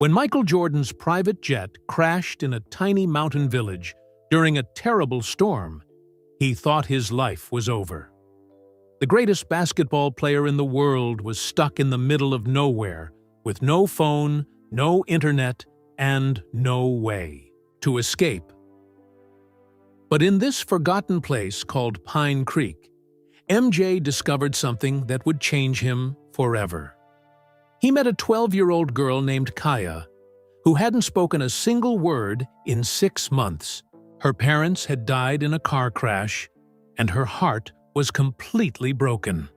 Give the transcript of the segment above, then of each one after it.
When Michael Jordan's private jet crashed in a tiny mountain village during a terrible storm, he thought his life was over. The greatest basketball player in the world was stuck in the middle of nowhere, with no phone, no internet, and no way to escape. But in this forgotten place called Pine Creek, MJ discovered something that would change him forever. He met a 12-year-old girl named Kaya, who hadn't spoken a single word in 6 months. Her parents had died in a car crash, and her heart was completely broken.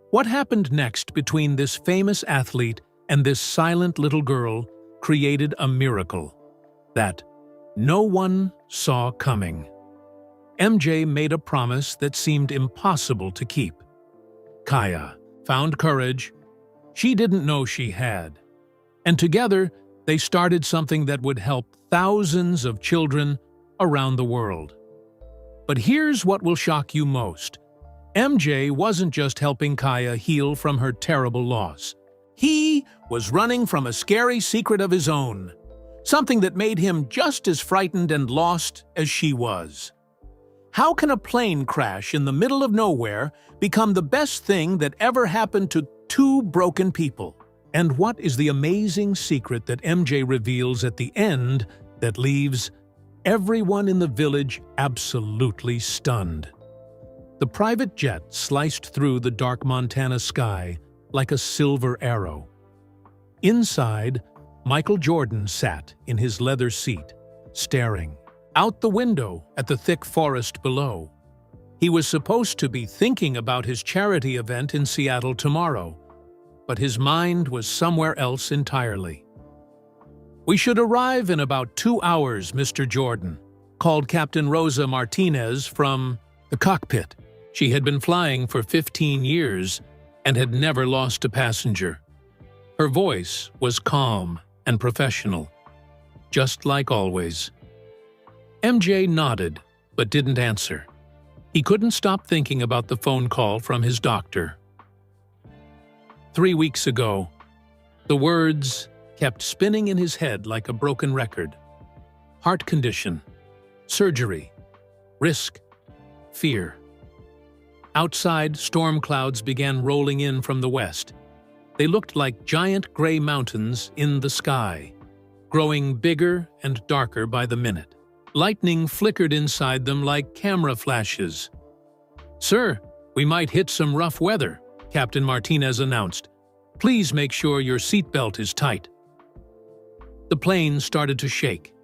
What happened next between this famous athlete and this silent little girl created a miracle that no one saw coming. MJ made a promise that seemed impossible to keep. Kaya found courage she didn't know she had, and together they started something that would help thousands of children around the world. But here's what will shock you most. MJ wasn't just helping Kaya heal from her terrible loss. He was running from a scary secret of his own, something that made him just as frightened and lost as she was. How can a plane crash in the middle of nowhere become the best thing that ever happened to two broken people? And what is the amazing secret that MJ reveals at the end that leaves everyone in the village absolutely stunned? The private jet sliced through the dark Montana sky like a silver arrow. Inside, Michael Jordan sat in his leather seat, staring out the window at the thick forest below. He was supposed to be thinking about his charity event in Seattle tomorrow, but his mind was somewhere else entirely. "We should arrive in about 2 hours, Mr. Jordan," called Captain Rosa Martinez from the cockpit. She had been flying for 15 years and had never lost a passenger. Her voice was calm and professional, just like always. MJ nodded, but didn't answer. He couldn't stop thinking about the phone call from his doctor. 3 weeks ago, the words kept spinning in his head like a broken record. Heart condition, surgery, risk, fear. Outside, storm clouds began rolling in from the west. They looked like giant gray mountains in the sky, growing bigger and darker by the minute. Lightning flickered inside them like camera flashes. "Sir, we might hit some rough weather," Captain Martinez announced. "Please make sure your seatbelt is tight." The plane started to shake.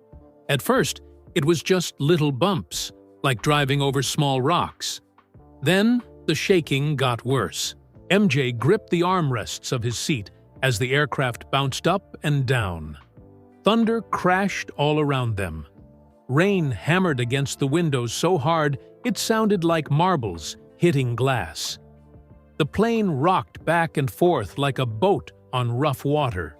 At first, it was just little bumps, like driving over small rocks. Then, the shaking got worse. MJ gripped the armrests of his seat as the aircraft bounced up and down. Thunder crashed all around them. Rain hammered against the windows so hard it sounded like marbles hitting glass. The plane rocked back and forth like a boat on rough water.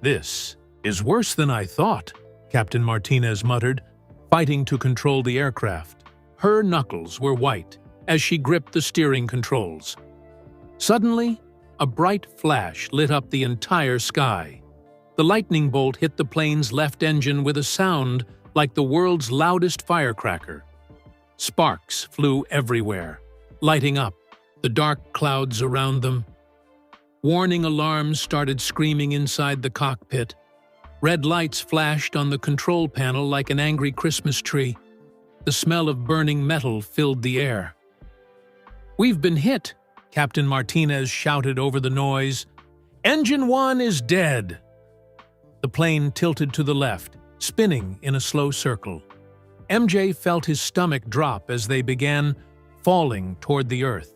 "This is worse than I thought," Captain Martinez muttered, fighting to control the aircraft. Her knuckles were white as she gripped the steering controls. Suddenly, a bright flash lit up the entire sky. The lightning bolt hit the plane's left engine with a sound like the world's loudest firecracker. Sparks flew everywhere, lighting up the dark clouds around them. Warning alarms started screaming inside the cockpit. Red lights flashed on the control panel like an angry Christmas tree. The smell of burning metal filled the air. "We've been hit," Captain Martinez shouted over the noise. "Engine 1 is dead." The plane tilted to the left, spinning in a slow circle. MJ felt his stomach drop as they began falling toward the earth.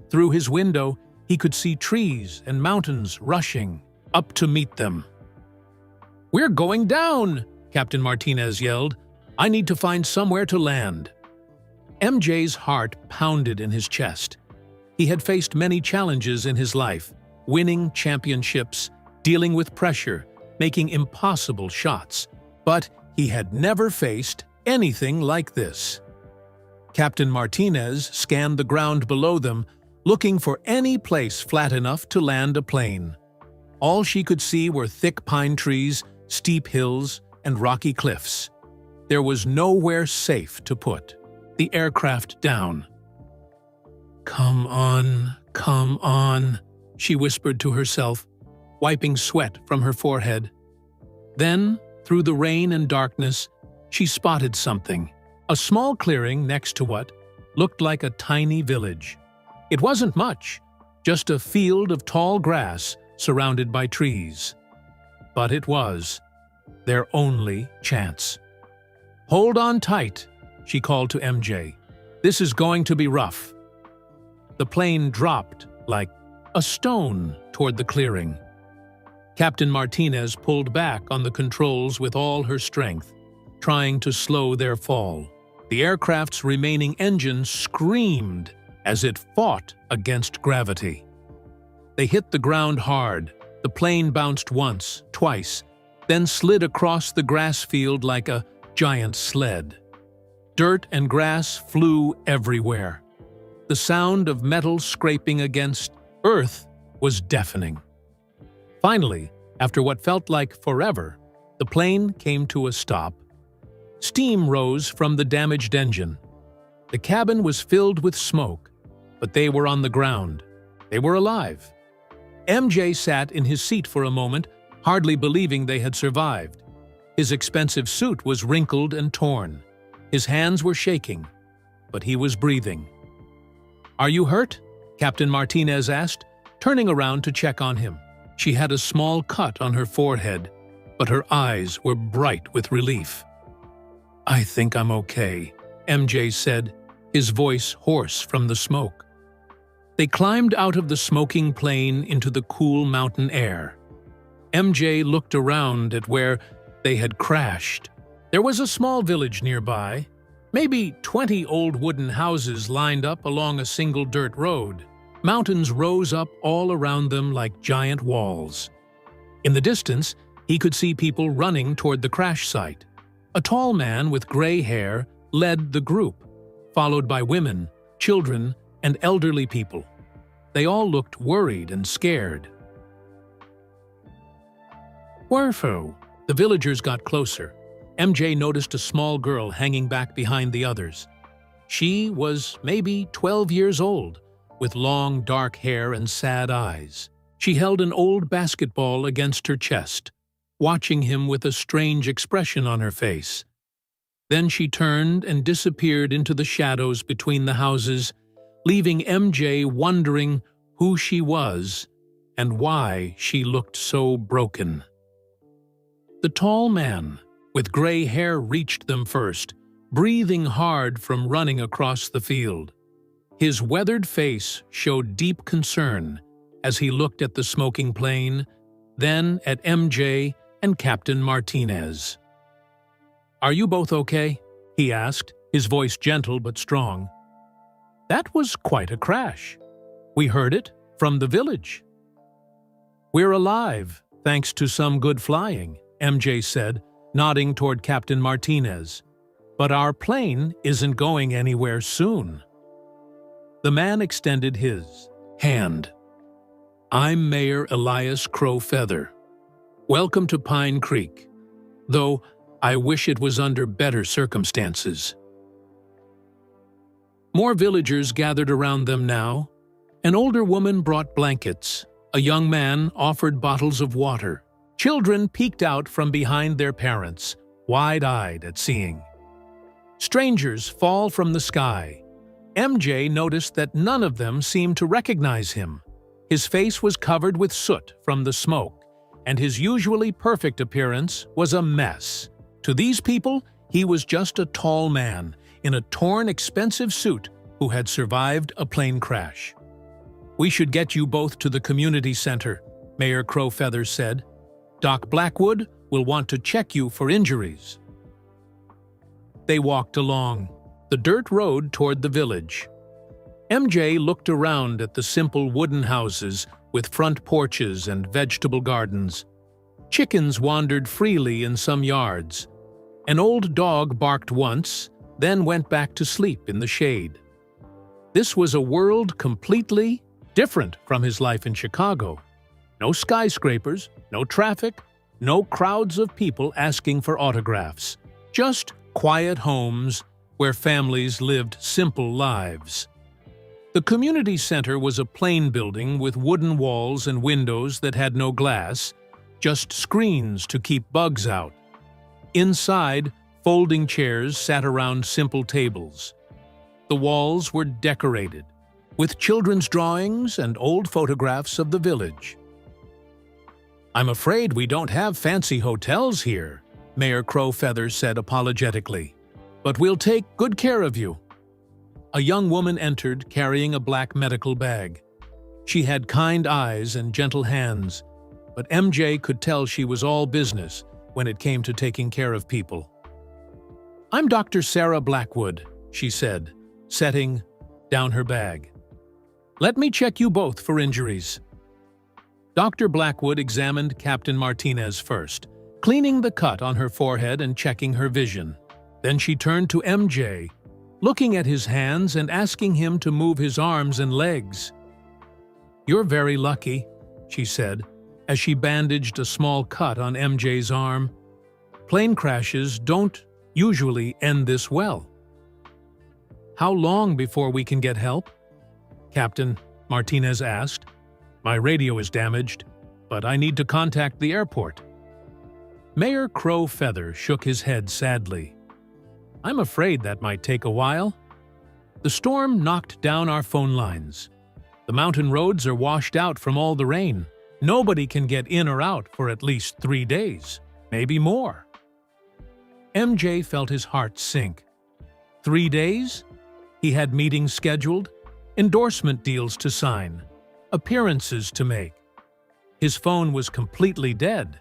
Through his window, he could see trees and mountains rushing up to meet them. "We're going down!" Captain Martinez yelled. "I need to find somewhere to land." MJ's heart pounded in his chest. He had faced many challenges in his life, winning championships, dealing with pressure, making impossible shots. But he had never faced anything like this. Captain Martinez scanned the ground below them, looking for any place flat enough to land a plane. All she could see were thick pine trees, steep hills, and rocky cliffs. There was nowhere safe to put the aircraft down. "Come on," she whispered to herself, wiping sweat from her forehead. Then, through the rain and darkness, she spotted something, a small clearing next to what looked like a tiny village. It wasn't much, just a field of tall grass surrounded by trees. But it was their only chance. "Hold on tight," she called to MJ. "This is going to be rough." The plane dropped like a stone toward the clearing. Captain Martinez pulled back on the controls with all her strength, trying to slow their fall. The aircraft's remaining engine screamed as it fought against gravity. They hit the ground hard. The plane bounced once, twice, then slid across the grass field like a giant sled. Dirt and grass flew everywhere. The sound of metal scraping against earth was deafening. Finally, after what felt like forever, the plane came to a stop. Steam rose from the damaged engine. The cabin was filled with smoke, but they were on the ground. They were alive. MJ sat in his seat for a moment, hardly believing they had survived. His expensive suit was wrinkled and torn. His hands were shaking, but he was breathing. "Are you hurt?" Captain Martinez asked, turning around to check on him. She had a small cut on her forehead, but her eyes were bright with relief. "I think I'm okay," MJ said, his voice hoarse from the smoke. They climbed out of the smoking plane into the cool mountain air. MJ looked around at where they had crashed. There was a small village nearby, maybe 20 old wooden houses lined up along a single dirt road. Mountains rose up all around them like giant walls. In the distance, he could see people running toward the crash site. A tall man with gray hair led the group, followed by women, children, and elderly people. They all looked worried and scared. "Wherefore?" The villagers got closer. MJ noticed a small girl hanging back behind the others. She was maybe 12 years old, with long dark hair and sad eyes. She held an old basketball against her chest, watching him with a strange expression on her face. Then she turned and disappeared into the shadows between the houses, leaving MJ wondering who she was and why she looked so broken. The tall man with gray hair reached them first, breathing hard from running across the field. His weathered face showed deep concern as he looked at the smoking plane, then at MJ and Captain Martinez. "Are you both okay?" he asked, his voice gentle but strong. "That was quite a crash. We heard it from the village." "We're alive, thanks to some good flying," MJ said, nodding toward Captain Martinez. "But our plane isn't going anywhere soon." The man extended his hand. "I'm Mayor Elias Crow Feather. Welcome to Pine Creek, though I wish it was under better circumstances." More villagers gathered around them now. An older woman brought blankets. A young man offered bottles of water. Children peeked out from behind their parents, wide-eyed at seeing. Strangers fall from the sky. MJ noticed that none of them seemed to recognize him. His face was covered with soot from the smoke, and his usually perfect appearance was a mess. To these people, he was just a tall man in a torn, expensive suit who had survived a plane crash. "We should get you both to the community center," Mayor Crowfeather said. "Doc Blackwood will want to check you for injuries." They walked along the dirt road toward the village. MJ looked around at the simple wooden houses with front porches and vegetable gardens. Chickens wandered freely in some yards. An old dog barked once, then went back to sleep in the shade. This was a world completely different from his life in Chicago. No skyscrapers, no traffic, no crowds of people asking for autographs. Just quiet homes where families lived simple lives. The community center was a plain building with wooden walls and windows that had no glass, just screens to keep bugs out. Inside, folding chairs sat around simple tables. The walls were decorated with children's drawings and old photographs of the village. "I'm afraid we don't have fancy hotels here," Mayor Crowfeather said apologetically. "But we'll take good care of you." A young woman entered carrying a black medical bag. She had kind eyes and gentle hands, but MJ could tell she was all business when it came to taking care of people. "I'm Dr. Sarah Blackwood," she said, setting down her bag. "Let me check you both for injuries." Dr. Blackwood examined Captain Martinez first, cleaning the cut on her forehead and checking her vision. Then she turned to MJ, looking at his hands and asking him to move his arms and legs. "You're very lucky," she said, as she bandaged a small cut on MJ's arm. "Plane crashes don't usually end this well." "How long before we can get help?" Captain Martinez asked. "My radio is damaged, but I need to contact the airport." Mayor Crowfeather shook his head sadly. "I'm afraid that might take a while. The storm knocked down our phone lines. The mountain roads are washed out from all the rain. Nobody can get in or out for at least 3 days, maybe more." MJ felt his heart sink. 3 days? He had meetings scheduled, endorsement deals to sign, appearances to make. His phone was completely dead,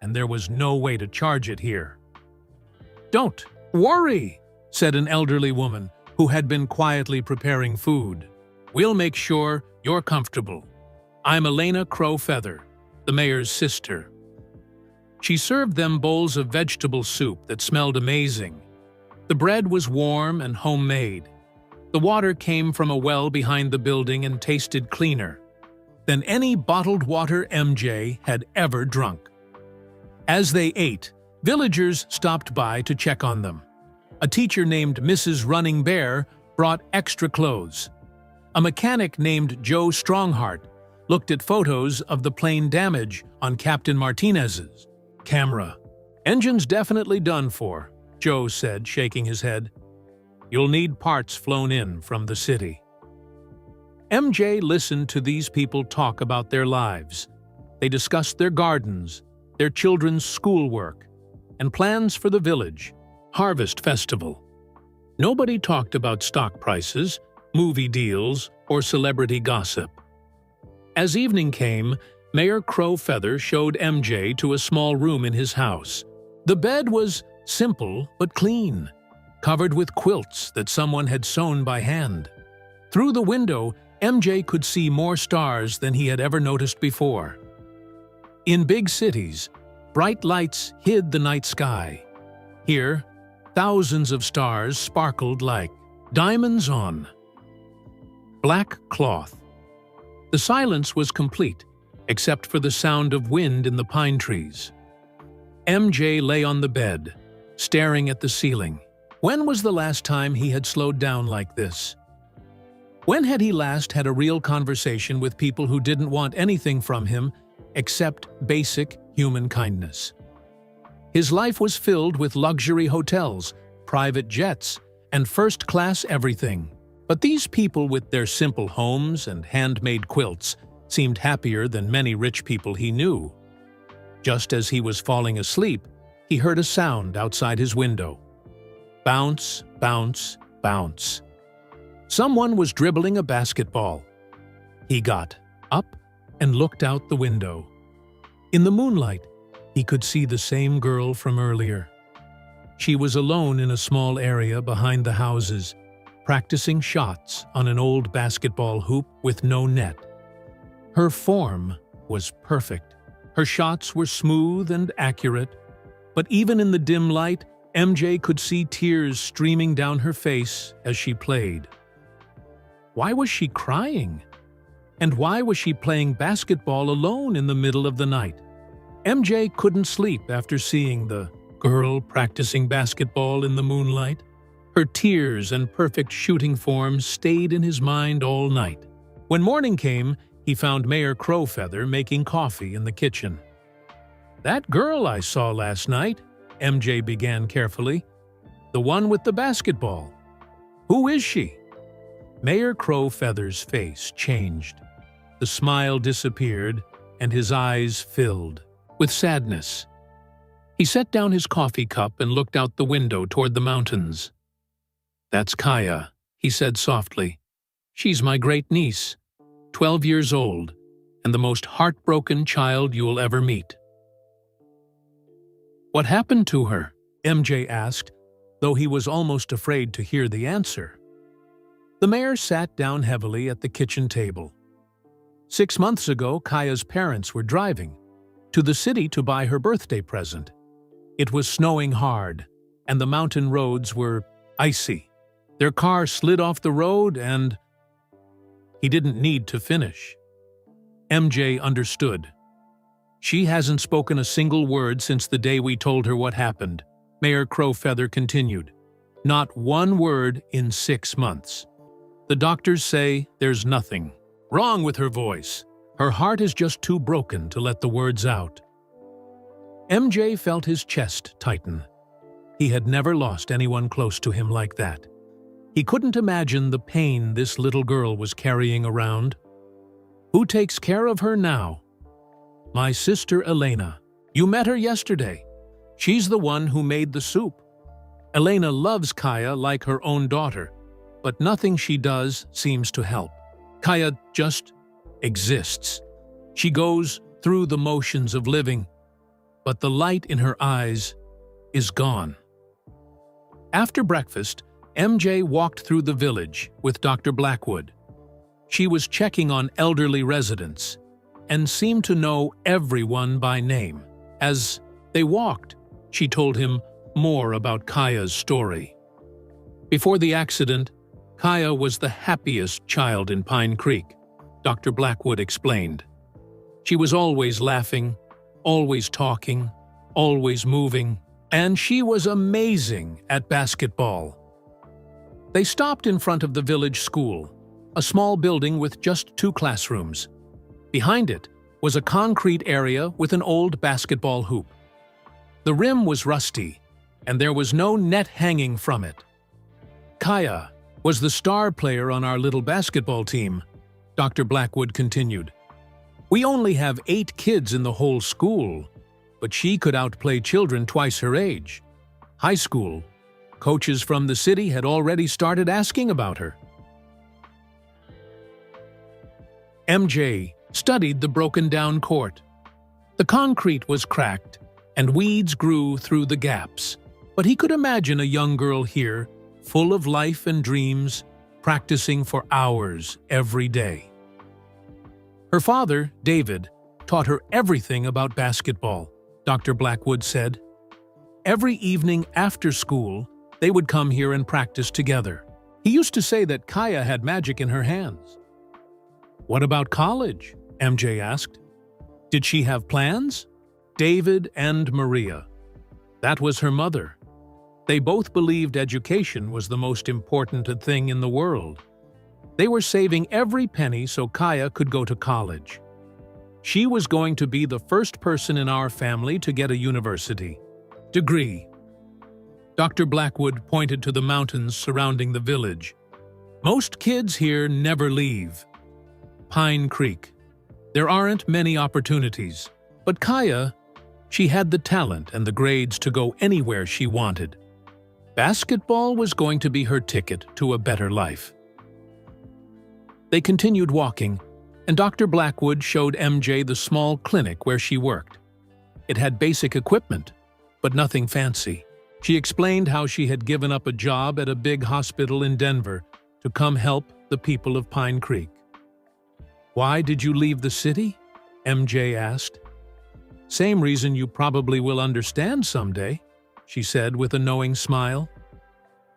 and there was no way to charge it here. "Don't worry," said an elderly woman who had been quietly preparing food. "We'll make sure you're comfortable. I'm Elena Crowfeather, the mayor's sister." She served them bowls of vegetable soup that smelled amazing. The bread was warm and homemade. The water came from a well behind the building and tasted cleaner than any bottled water MJ had ever drunk. As they ate, villagers stopped by to check on them. A teacher named Mrs. Running Bear brought extra clothes. A mechanic named Joe Strongheart looked at photos of the plane damage on Captain Martinez's camera. "Engine's definitely done for," Joe said, shaking his head. "You'll need parts flown in from the city." MJ listened to these people talk about their lives. They discussed their gardens, their children's schoolwork, and plans for the village harvest festival. Nobody talked about stock prices, movie deals, or celebrity gossip. As evening came, Mayor Crowfeather showed MJ to a small room in his house. The bed was simple but clean, covered with quilts that someone had sewn by hand. Through the window, MJ could see more stars than he had ever noticed before. In big cities, bright lights hid the night sky. Here, thousands of stars sparkled like diamonds on black cloth. The silence was complete, except for the sound of wind in the pine trees. MJ lay on the bed, staring at the ceiling. When was the last time he had slowed down like this? When had he last had a real conversation with people who didn't want anything from him except basic human kindness? His life was filled with luxury hotels, private jets, and first-class everything. But these people with their simple homes and handmade quilts seemed happier than many rich people he knew. Just as he was falling asleep, he heard a sound outside his window. Bounce, bounce, bounce. Someone was dribbling a basketball. He got up and looked out the window. In the moonlight, he could see the same girl from earlier. She was alone in a small area behind the houses, practicing shots on an old basketball hoop with no net. Her form was perfect. Her shots were smooth and accurate, but even in the dim light, MJ could see tears streaming down her face as she played. Why was she crying? And why was she playing basketball alone in the middle of the night? MJ couldn't sleep after seeing the girl practicing basketball in the moonlight. Her tears and perfect shooting form stayed in his mind all night. When morning came, he found Mayor Crowfeather making coffee in the kitchen. "That girl I saw last night," MJ began carefully. "The one with the basketball. Who is she?" Mayor Crowfeather's face changed. The smile disappeared, and his eyes filled with sadness. He set down his coffee cup and looked out the window toward the mountains. "That's Kaya," he said softly. "She's my great-niece, 12 years old, and the most heartbroken child you'll ever meet." "What happened to her?" MJ asked, though he was almost afraid to hear the answer. The mayor sat down heavily at the kitchen table. 6 months ago, Kaya's parents were driving to the city to buy her birthday present. It was snowing hard, and the mountain roads were icy. Their car slid off the road and... He didn't need to finish. MJ understood. "She hasn't spoken a single word since the day we told her what happened," Mayor Crowfeather continued. "Not one word in 6 months. The doctors say there's nothing wrong with her voice. Her heart is just too broken to let the words out." MJ felt his chest tighten. He had never lost anyone close to him like that. He couldn't imagine the pain this little girl was carrying around. "Who takes care of her now?" "My sister Elena. You met her yesterday. She's the one who made the soup." Elena loves Kaya like her own daughter, but nothing she does seems to help. Kaya just exists. She goes through the motions of living, but the light in her eyes is gone. After breakfast, MJ walked through the village with Dr. Blackwood. She was checking on elderly residents and seemed to know everyone by name. As they walked, she told him more about Kaya's story. Before the accident, Kaya was the happiest child in Pine Creek, Dr. Blackwood explained. She was always laughing, always talking, always moving, and she was amazing at basketball. They stopped in front of the village school, a small building with just 2 classrooms. Behind it was a concrete area with an old basketball hoop. The rim was rusty, and there was no net hanging from it. "Kaya was the star player on our little basketball team," Dr. Blackwood continued. "We only have 8 kids in the whole school, but she could outplay children twice her age. High school, coaches from the city had already started asking about her." MJ studied the broken-down court. The concrete was cracked, and weeds grew through the gaps, but he could imagine a young girl here, full of life and dreams, practicing for hours every day. Her father, David, taught her everything about basketball, Dr. Blackwood said. Every evening after school, they would come here and practice together. He used to say that Kaya had magic in her hands. "What about college?" MJ asked. "Did she have plans?" David and Maria. That was her mother. They both believed education was the most important thing in the world. They were saving every penny so Kaya could go to college. She was going to be the first person in our family to get a university degree. Dr. Blackwood pointed to the mountains surrounding the village. "Most kids here never leave Pine Creek. There aren't many opportunities, but Kaya, she had the talent and the grades to go anywhere she wanted. Basketball was going to be her ticket to a better life." They continued walking, and Dr. Blackwood showed MJ the small clinic where she worked. It had basic equipment, but nothing fancy. She explained how she had given up a job at a big hospital in Denver to come help the people of Pine Creek. "Why did you leave the city?" MJ asked. "Same reason you probably will understand someday," she said with a knowing smile.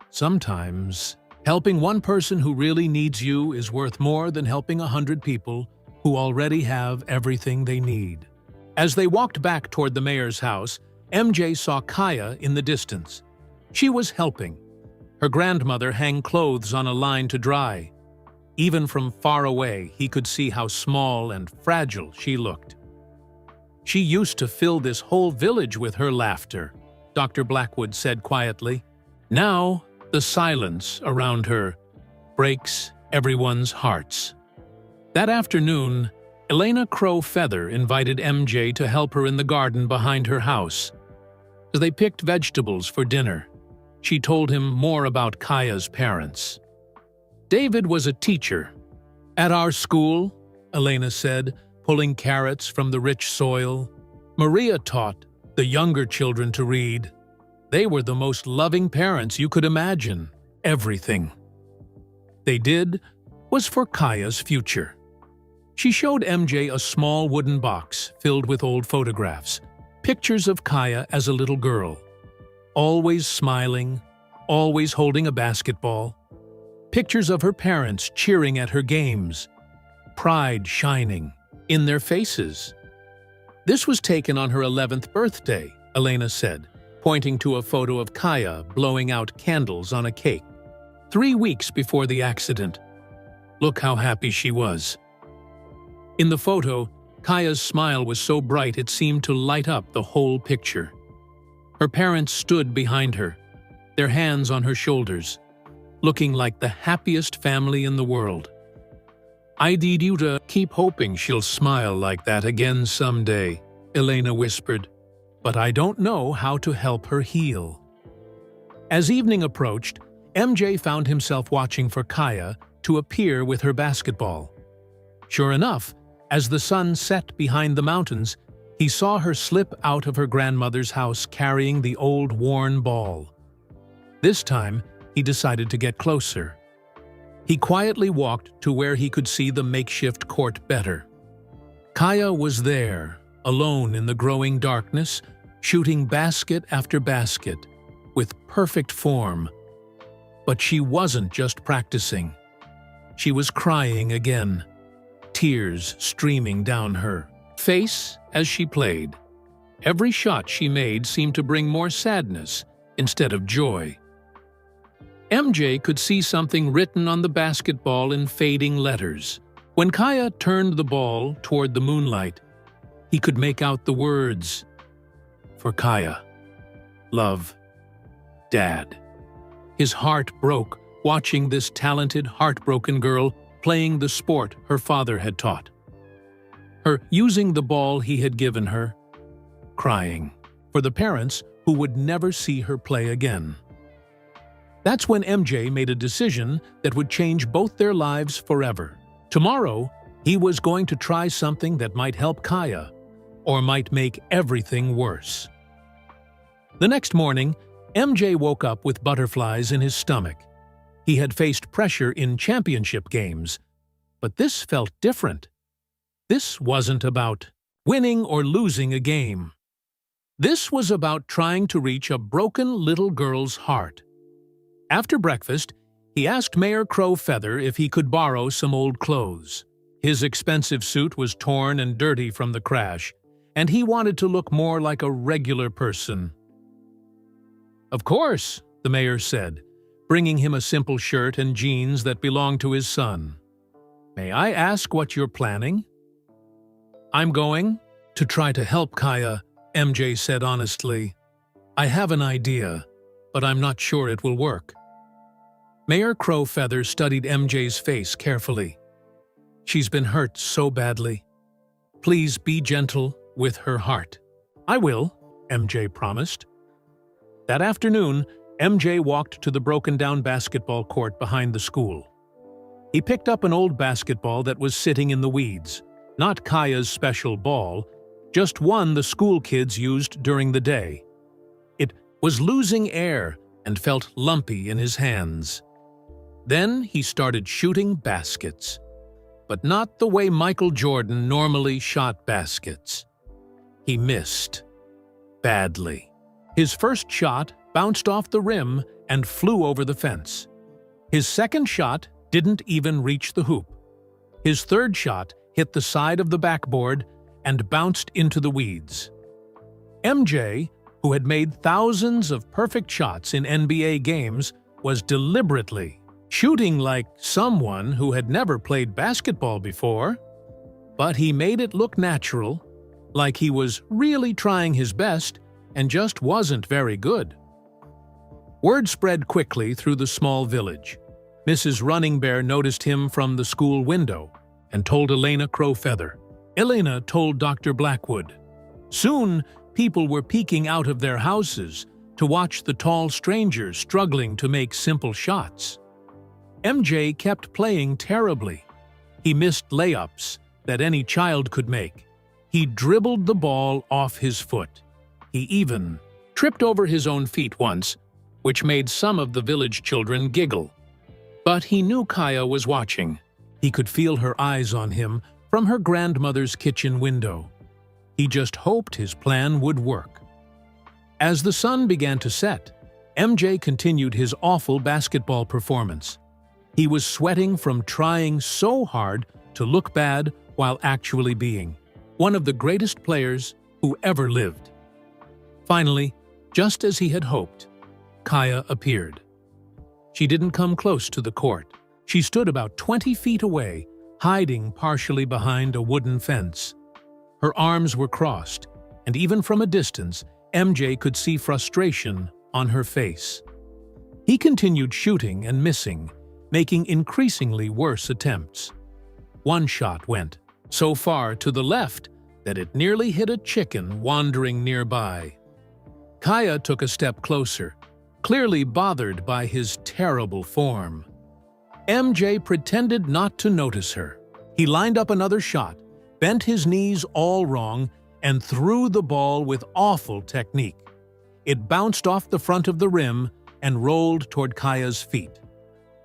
"Sometimes, helping one person who really needs you is worth more than helping 100 people who already have everything they need. As they walked back toward the mayor's house, MJ saw Kaya in the distance. She was helping her grandmother hang clothes on a line to dry. Even from far away, he could see how small and fragile she looked. "She used to fill this whole village with her laughter," Dr. Blackwood said quietly. "Now, the silence around her breaks everyone's hearts." That afternoon, Elena Crow Feather invited MJ to help her in the garden behind her house. As they picked vegetables for dinner, she told him more about Kaya's parents. "David was a teacher at our school," Elena said, pulling carrots from the rich soil. "Maria taught the younger children to read. They were the most loving parents you could imagine. Everything they did was for Kaya's future." She showed MJ a small wooden box filled with old photographs, pictures of Kaya as a little girl, always smiling, always holding a basketball, pictures of her parents cheering at her games, pride shining in their faces. "This was taken on her 11th birthday," Elena said, pointing to a photo of Kaya blowing out candles on a cake. 3 weeks before the accident. Look how happy she was." In the photo, Kaya's smile was so bright it seemed to light up the whole picture. Her parents stood behind her, their hands on her shoulders, looking like the happiest family in the world. "I need you to keep hoping she'll smile like that again someday," Elena whispered, "but I don't know how to help her heal." As evening approached, MJ found himself watching for Kaya to appear with her basketball. Sure enough, as the sun set behind the mountains, he saw her slip out of her grandmother's house carrying the old worn ball. This time, he decided to get closer. He quietly walked to where he could see the makeshift court better. Kaya was there, alone in the growing darkness, shooting basket after basket, with perfect form. But she wasn't just practicing. She was crying again, tears streaming down her face as she played. Every shot she made seemed to bring more sadness instead of joy. MJ could see something written on the basketball in fading letters. When Kaya turned the ball toward the moonlight, he could make out the words, "For Kaya, love, Dad." His heart broke watching this talented, heartbroken girl playing the sport her father had taught. Her using the ball he had given her, crying for the parents who would never see her play again. That's when MJ made a decision that would change both their lives forever. Tomorrow, he was going to try something that might help Kaya, or might make everything worse. The next morning, MJ woke up with butterflies in his stomach. He had faced pressure in championship games, but this felt different. This wasn't about winning or losing a game. This was about trying to reach a broken little girl's heart. After breakfast, he asked Mayor Crow Feather if he could borrow some old clothes. His expensive suit was torn and dirty from the crash, and he wanted to look more like a regular person. "Of course," the mayor said, bringing him a simple shirt and jeans that belonged to his son. "May I ask what you're planning?" "I'm going to try to help Kaya," MJ said honestly. "I have an idea, but I'm not sure it will work." Mayor Crow Feather studied MJ's face carefully. "She's been hurt so badly. Please be gentle with her heart." "I will," MJ promised. That afternoon, MJ walked to the broken-down basketball court behind the school. He picked up an old basketball that was sitting in the weeds, not Kaya's special ball, just one the school kids used during the day. It was losing air and felt lumpy in his hands. Then he started shooting baskets, but not the way Michael Jordan normally shot baskets. He missed badly. His first shot bounced off the rim and flew over the fence. His second shot didn't even reach the hoop. His third shot hit the side of the backboard, and bounced into the weeds. MJ, who had made thousands of perfect shots in NBA games, was deliberately shooting like someone who had never played basketball before. But he made it look natural, like he was really trying his best and just wasn't very good. Word spread quickly through the small village. Mrs. Running Bear noticed him from the school window and told Elena Crowfeather. Elena told Dr. Blackwood. Soon, people were peeking out of their houses to watch the tall stranger struggling to make simple shots. MJ kept playing terribly. He missed layups that any child could make. He dribbled the ball off his foot. He even tripped over his own feet once, which made some of the village children giggle. But he knew Kaya was watching. He could feel her eyes on him from her grandmother's kitchen window. He just hoped his plan would work. As the sun began to set, MJ continued his awful basketball performance. He was sweating from trying so hard to look bad while actually being one of the greatest players who ever lived. Finally, just as he had hoped, Kaya appeared. She didn't come close to the court. She stood about 20 feet away, hiding partially behind a wooden fence. Her arms were crossed, and even from a distance, MJ could see frustration on her face. He continued shooting and missing, making increasingly worse attempts. One shot went so far to the left that it nearly hit a chicken wandering nearby. Kaya took a step closer, clearly bothered by his terrible form. MJ pretended not to notice her. He lined up another shot, bent his knees all wrong, and threw the ball with awful technique. It bounced off the front of the rim and rolled toward Kaya's feet.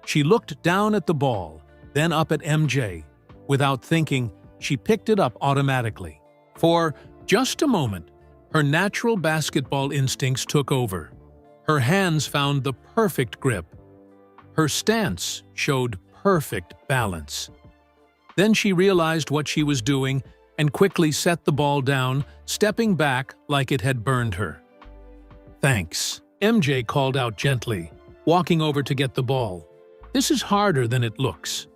She looked down at the ball, then up at MJ. Without thinking, she picked it up automatically. For just a moment, her natural basketball instincts took over. Her hands found the perfect grip. Her stance showed perfect balance. Then she realized what she was doing and quickly set the ball down, stepping back like it had burned her. "Thanks," MJ called out gently, walking over to get the ball. "This is harder than it looks."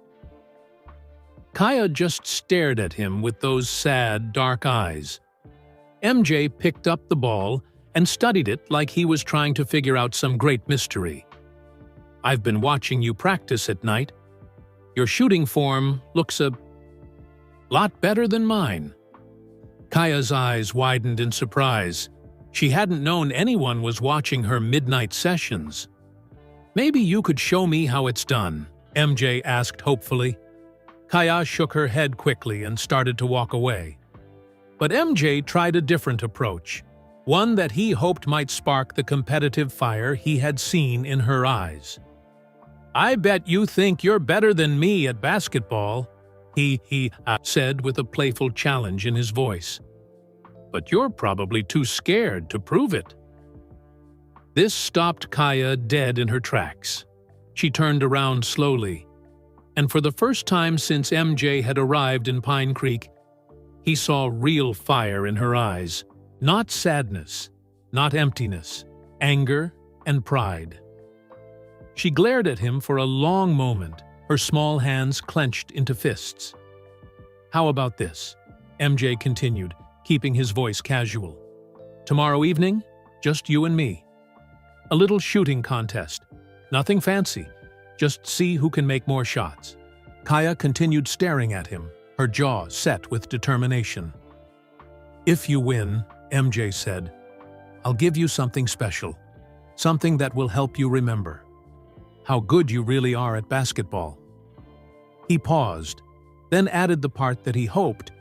Kaya just stared at him with those sad, dark eyes. MJ picked up the ball and studied it like he was trying to figure out some great mystery. "I've been watching you practice at night. Your shooting form looks a lot better than mine." Kaya's eyes widened in surprise. She hadn't known anyone was watching her midnight sessions. "Maybe you could show me how it's done," MJ asked hopefully. Kaya shook her head quickly and started to walk away. But MJ tried a different approach, one that he hoped might spark the competitive fire he had seen in her eyes. "I bet you think you're better than me at basketball," he said with a playful challenge in his voice. "But you're probably too scared to prove it." This stopped Kaya dead in her tracks. She turned around slowly, and for the first time since MJ had arrived in Pine Creek, he saw real fire in her eyes. Not sadness, not emptiness, anger and pride. She glared at him for a long moment, her small hands clenched into fists. "How about this?" MJ continued, keeping his voice casual. "Tomorrow evening, just you and me. A little shooting contest. Nothing fancy. Just see who can make more shots." Kaya continued staring at him, her jaw set with determination. "If you win," MJ said, "I'll give you something special. Something that will help you remember how good you really are at basketball." He paused, then added the part that he hoped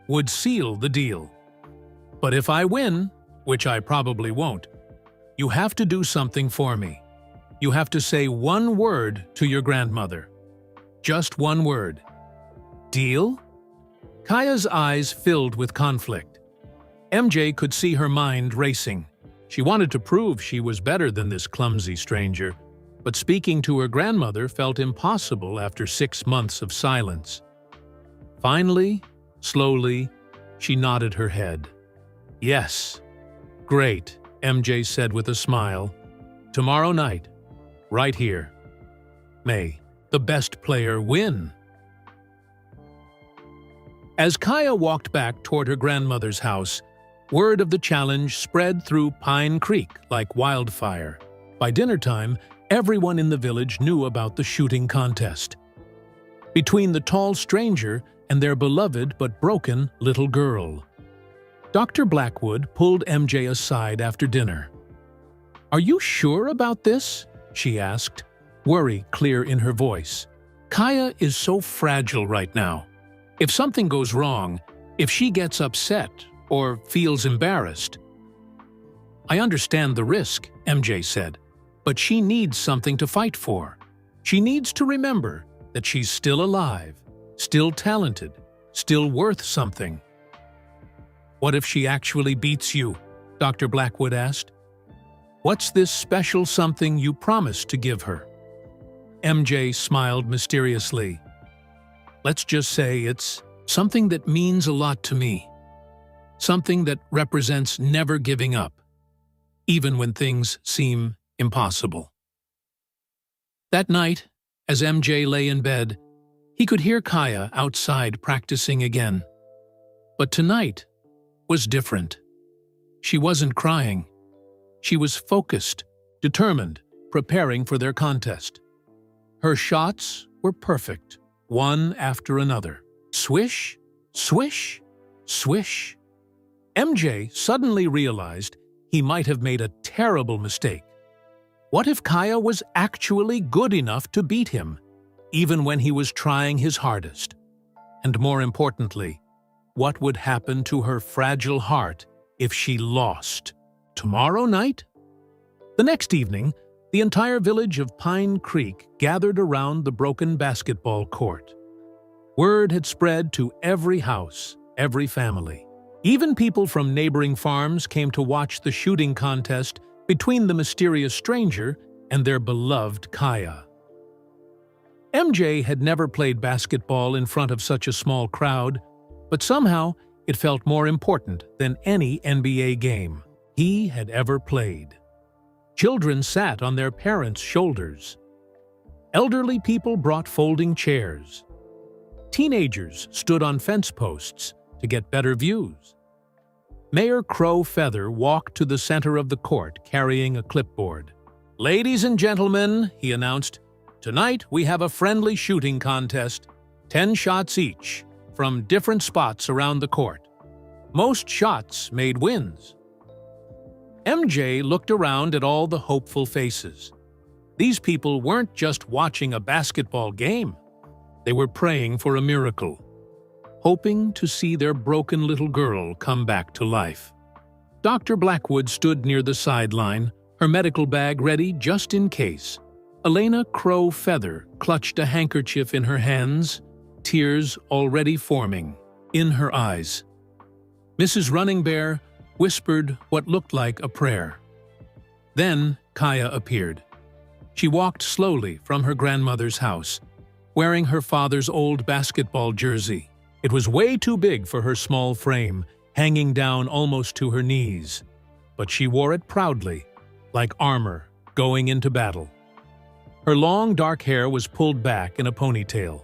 would seal the deal. "But if I win, which I probably won't, you have to do something for me. You have to say one word to your grandmother. Just one word. Deal?" Kaya's eyes filled with conflict. MJ could see her mind racing. She wanted to prove she was better than this clumsy stranger, but speaking to her grandmother felt impossible after 6 months of silence. Finally, slowly, she nodded her head. "Yes, great," MJ said with a smile. "Tomorrow night, right here. May the best player win." As Kaya walked back toward her grandmother's house, word of the challenge spread through Pine Creek like wildfire. By dinnertime, everyone in the village knew about the shooting contest. Between the tall stranger and their beloved but broken little girl. Dr. Blackwood pulled MJ aside after dinner. "Are you sure about this?" she asked, worry clear in her voice. "Kaya is so fragile right now. If something goes wrong, if she gets upset or feels embarrassed." "I understand the risk," MJ said, "but she needs something to fight for. She needs to remember that she's still alive, still talented, still worth something." "What if she actually beats you?" Dr. Blackwood asked. "What's this special something you promised to give her?" MJ smiled mysteriously. "Let's just say it's something that means a lot to me. Something that represents never giving up, even when things seem impossible." That night, as MJ lay in bed, he could hear Kaya outside practicing again. But tonight was different. She wasn't crying. She was focused, determined, preparing for their contest. Her shots were perfect, one after another. Swish, swish, swish. MJ suddenly realized he might have made a terrible mistake. What if Kaya was actually good enough to beat him, even when he was trying his hardest? And more importantly, what would happen to her fragile heart if she lost? Tomorrow night? The next evening, the entire village of Pine Creek gathered around the broken basketball court. Word had spread to every house, every family. Even people from neighboring farms came to watch the shooting contest between the mysterious stranger and their beloved Kaya. MJ had never played basketball in front of such a small crowd, but somehow it felt more important than any NBA game he had ever played. Children sat on their parents' shoulders. Elderly people brought folding chairs. Teenagers stood on fence posts to get better views. Mayor Crow Feather walked to the center of the court carrying a clipboard. "Ladies and gentlemen," he announced, "tonight we have a friendly shooting contest, 10 shots each, from different spots around the court. Most shots made wins." MJ looked around at all the hopeful faces. These people weren't just watching a basketball game. They were praying for a miracle, hoping to see their broken little girl come back to life. Dr. Blackwood stood near the sideline, her medical bag ready just in case. Elena Crow Feather clutched a handkerchief in her hands, tears already forming in her eyes. Mrs. Running Bear whispered what looked like a prayer. Then Kaya appeared. She walked slowly from her grandmother's house, wearing her father's old basketball jersey. It was way too big for her small frame, hanging down almost to her knees. But she wore it proudly, like armor going into battle. Her long dark hair was pulled back in a ponytail.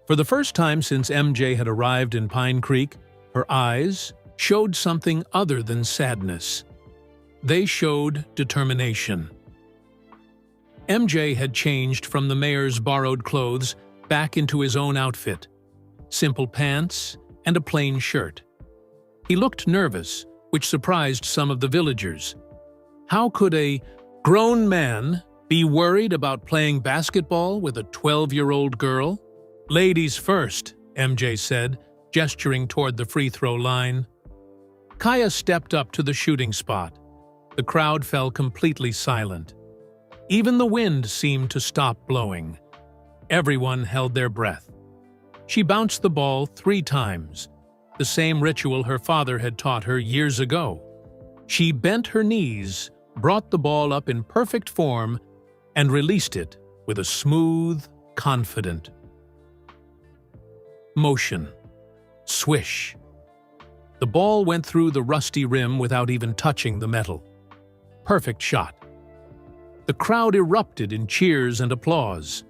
For the first time since MJ had arrived in Pine Creek, her eyes showed something other than sadness. They showed determination. MJ had changed from the mayor's borrowed clothes back into his own outfit. Simple pants and a plain shirt. He looked nervous, which surprised some of the villagers. How could a grown man be worried about playing basketball with a 12-year-old girl? "Ladies first," MJ said, gesturing toward the free throw line. Kaya stepped up to the shooting spot. The crowd fell completely silent. Even the wind seemed to stop blowing. Everyone held their breath. She bounced the ball 3 times, the same ritual her father had taught her years ago. She bent her knees, brought the ball up in perfect form, and released it with a smooth, confident. motion. Swish. The ball went through the rusty rim without even touching the metal. Perfect shot. The crowd erupted in cheers and applause.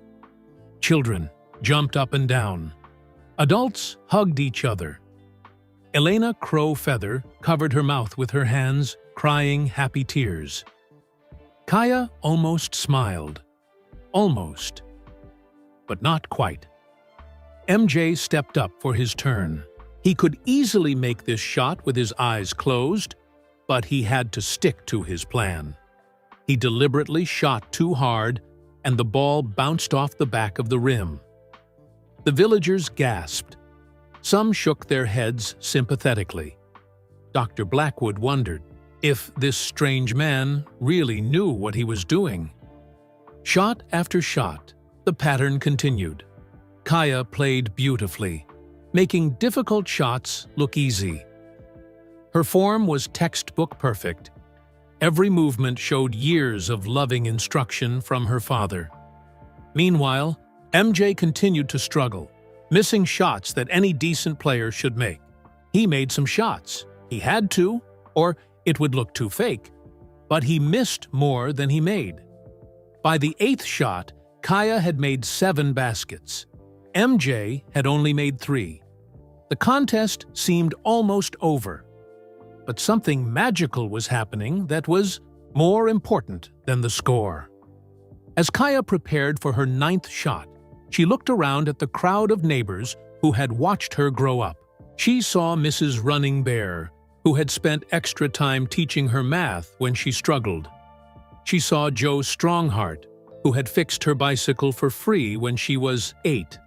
Children jumped up and down. Adults hugged each other. Elena Crowfeather covered her mouth with her hands, crying happy tears. Kaya almost smiled. Almost. But not quite. MJ stepped up for his turn. He could easily make this shot with his eyes closed, but he had to stick to his plan. He deliberately shot too hard, and the ball bounced off the back of the rim. The villagers gasped. Some shook their heads sympathetically. Dr. Blackwood wondered if this strange man really knew what he was doing. Shot after shot, the pattern continued. Kaya played beautifully, making difficult shots look easy. Her form was textbook perfect. Every movement showed years of loving instruction from her father. Meanwhile, MJ continued to struggle, missing shots that any decent player should make. He made some shots. He had to, or it would look too fake. But he missed more than he made. By the 8th shot, Kaya had made 7 baskets. MJ had only made 3. The contest seemed almost over. But something magical was happening that was more important than the score. As Kaya prepared for her 9th shot, she looked around at the crowd of neighbors who had watched her grow up. She saw Mrs. Running Bear, who had spent extra time teaching her math when she struggled. She saw Joe Strongheart, who had fixed her bicycle for free when she was 8.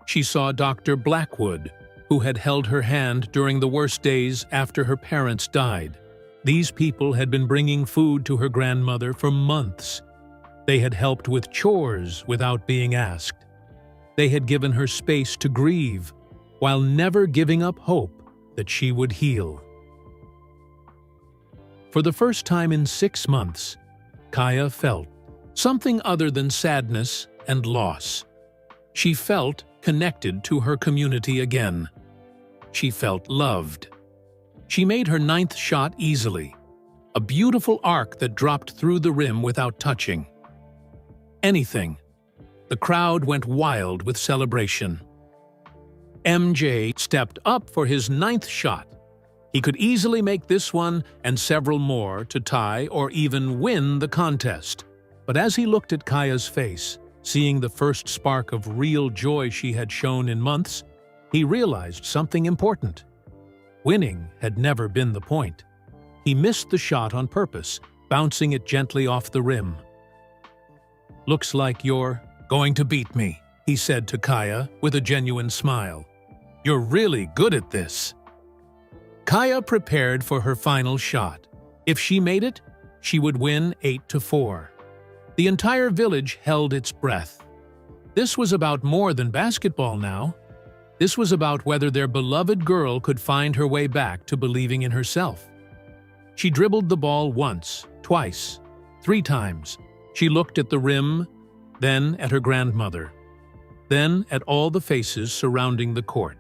She saw Dr. Blackwood, who had held her hand during the worst days after her parents died. These people had been bringing food to her grandmother for months. They had helped with chores without being asked. They had given her space to grieve, while never giving up hope that she would heal. For the first time in 6 months, Kaya felt something other than sadness and loss. She felt connected to her community again. She felt loved. She made her 9th shot easily, a beautiful arc that dropped through the rim without touching anything. The crowd went wild with celebration. MJ stepped up for his 9th shot. He could easily make this one and several more to tie or even win the contest. But as he looked at Kaya's face, seeing the first spark of real joy she had shown in months, he realized something important. Winning had never been the point. He missed the shot on purpose, bouncing it gently off the rim. "Looks like you're going to beat me," he said to Kaya with a genuine smile. "You're really good at this." Kaya prepared for her final shot. If she made it, she would win 8-4. The entire village held its breath. This was about more than basketball now. This was about whether their beloved girl could find her way back to believing in herself. She dribbled the ball once, twice, 3 times. She looked at the rim, then at her grandmother, then at all the faces surrounding the court.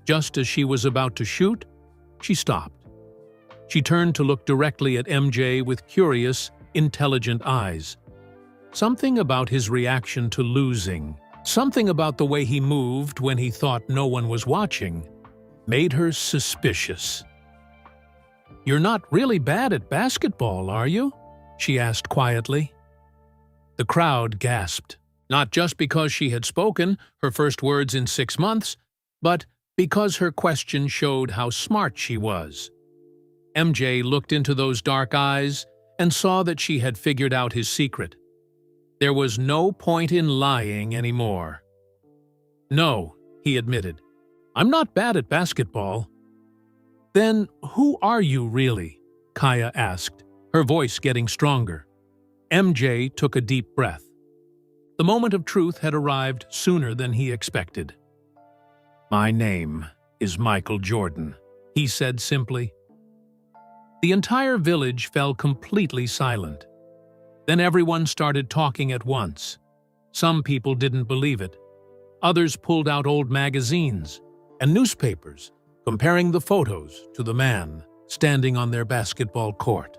Just as she was about to shoot, she stopped. She turned to look directly at MJ with curious, intelligent eyes. Something about his reaction to losing, something about the way he moved when he thought no one was watching, made her suspicious. "You're not really bad at basketball, are you?" she asked quietly. The crowd gasped, not just because she had spoken her first words in 6 months, but because her question showed how smart she was. MJ looked into those dark eyes and saw that she had figured out his secret. There was no point in lying anymore. "No," he admitted. "I'm not bad at basketball." "Then who are you really?" Kaya asked, her voice getting stronger. MJ took a deep breath. The moment of truth had arrived sooner than he expected. "My name is Michael Jordan," he said simply. The entire village fell completely silent. Then everyone started talking at once. Some people didn't believe it. Others pulled out old magazines and newspapers, comparing the photos to the man standing on their basketball court.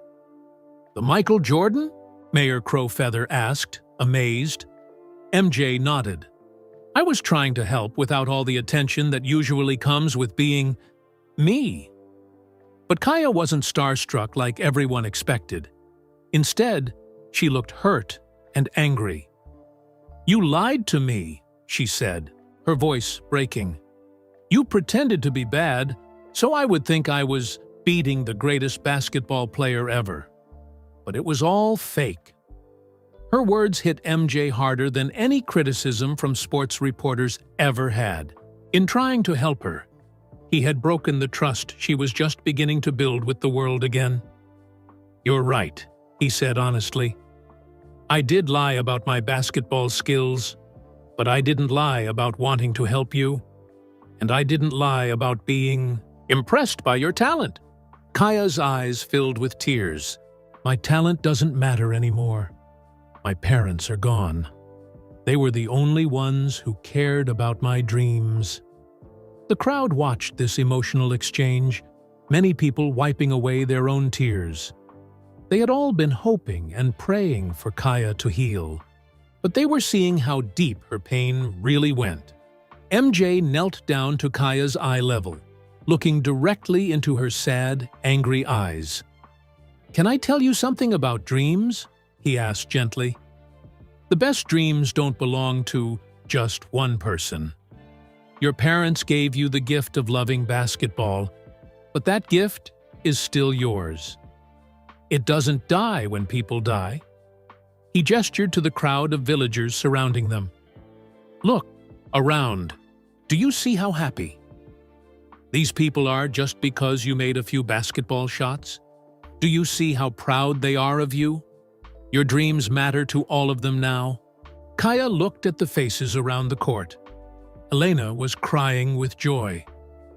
"The Michael Jordan?" Mayor Crowfeather asked, amazed. MJ nodded. "I was trying to help without all the attention that usually comes with being me." But Kaya wasn't starstruck like everyone expected. Instead, she looked hurt and angry. "You lied to me," she said, her voice breaking. "You pretended to be bad, so I would think I was beating the greatest basketball player ever. But it was all fake." Her words hit MJ harder than any criticism from sports reporters ever had. In trying to help her, he had broken the trust she was just beginning to build with the world again. "You're right," he said honestly. "I did lie about my basketball skills, but I didn't lie about wanting to help you. And I didn't lie about being impressed by your talent." Kaya's eyes filled with tears. "My talent doesn't matter anymore. My parents are gone. They were the only ones who cared about my dreams." The crowd watched this emotional exchange, many people wiping away their own tears. They had all been hoping and praying for Kaya to heal, but they were seeing how deep her pain really went. MJ knelt down to Kaya's eye level, looking directly into her sad, angry eyes. "Can I tell you something about dreams?" he asked gently. "The best dreams don't belong to just one person. Your parents gave you the gift of loving basketball, but that gift is still yours. It doesn't die when people die." He gestured to the crowd of villagers surrounding them. "Look around. Do you see how happy these people are just because you made a few basketball shots? Do you see how proud they are of you? Your dreams matter to all of them now." Kaya looked at the faces around the court. Elena was crying with joy.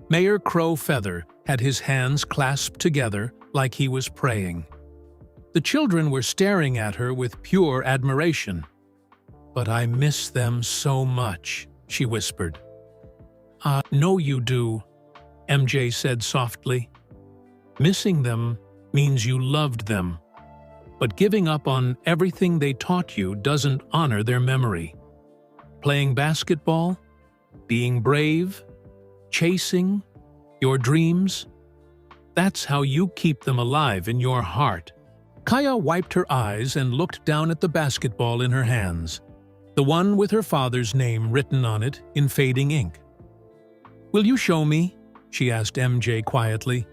Mayor Crowfeather had his hands clasped together like he was praying. The children were staring at her with pure admiration. "But I miss them so much," she whispered. "I know you do," MJ said softly. "Missing them means you loved them. But giving up on everything they taught you doesn't honor their memory. Playing basketball, being brave, chasing your dreams, that's how you keep them alive in your heart." Kaya wiped her eyes and looked down at the basketball in her hands, the one with her father's name written on it in fading ink. "Will you show me?" she asked MJ quietly.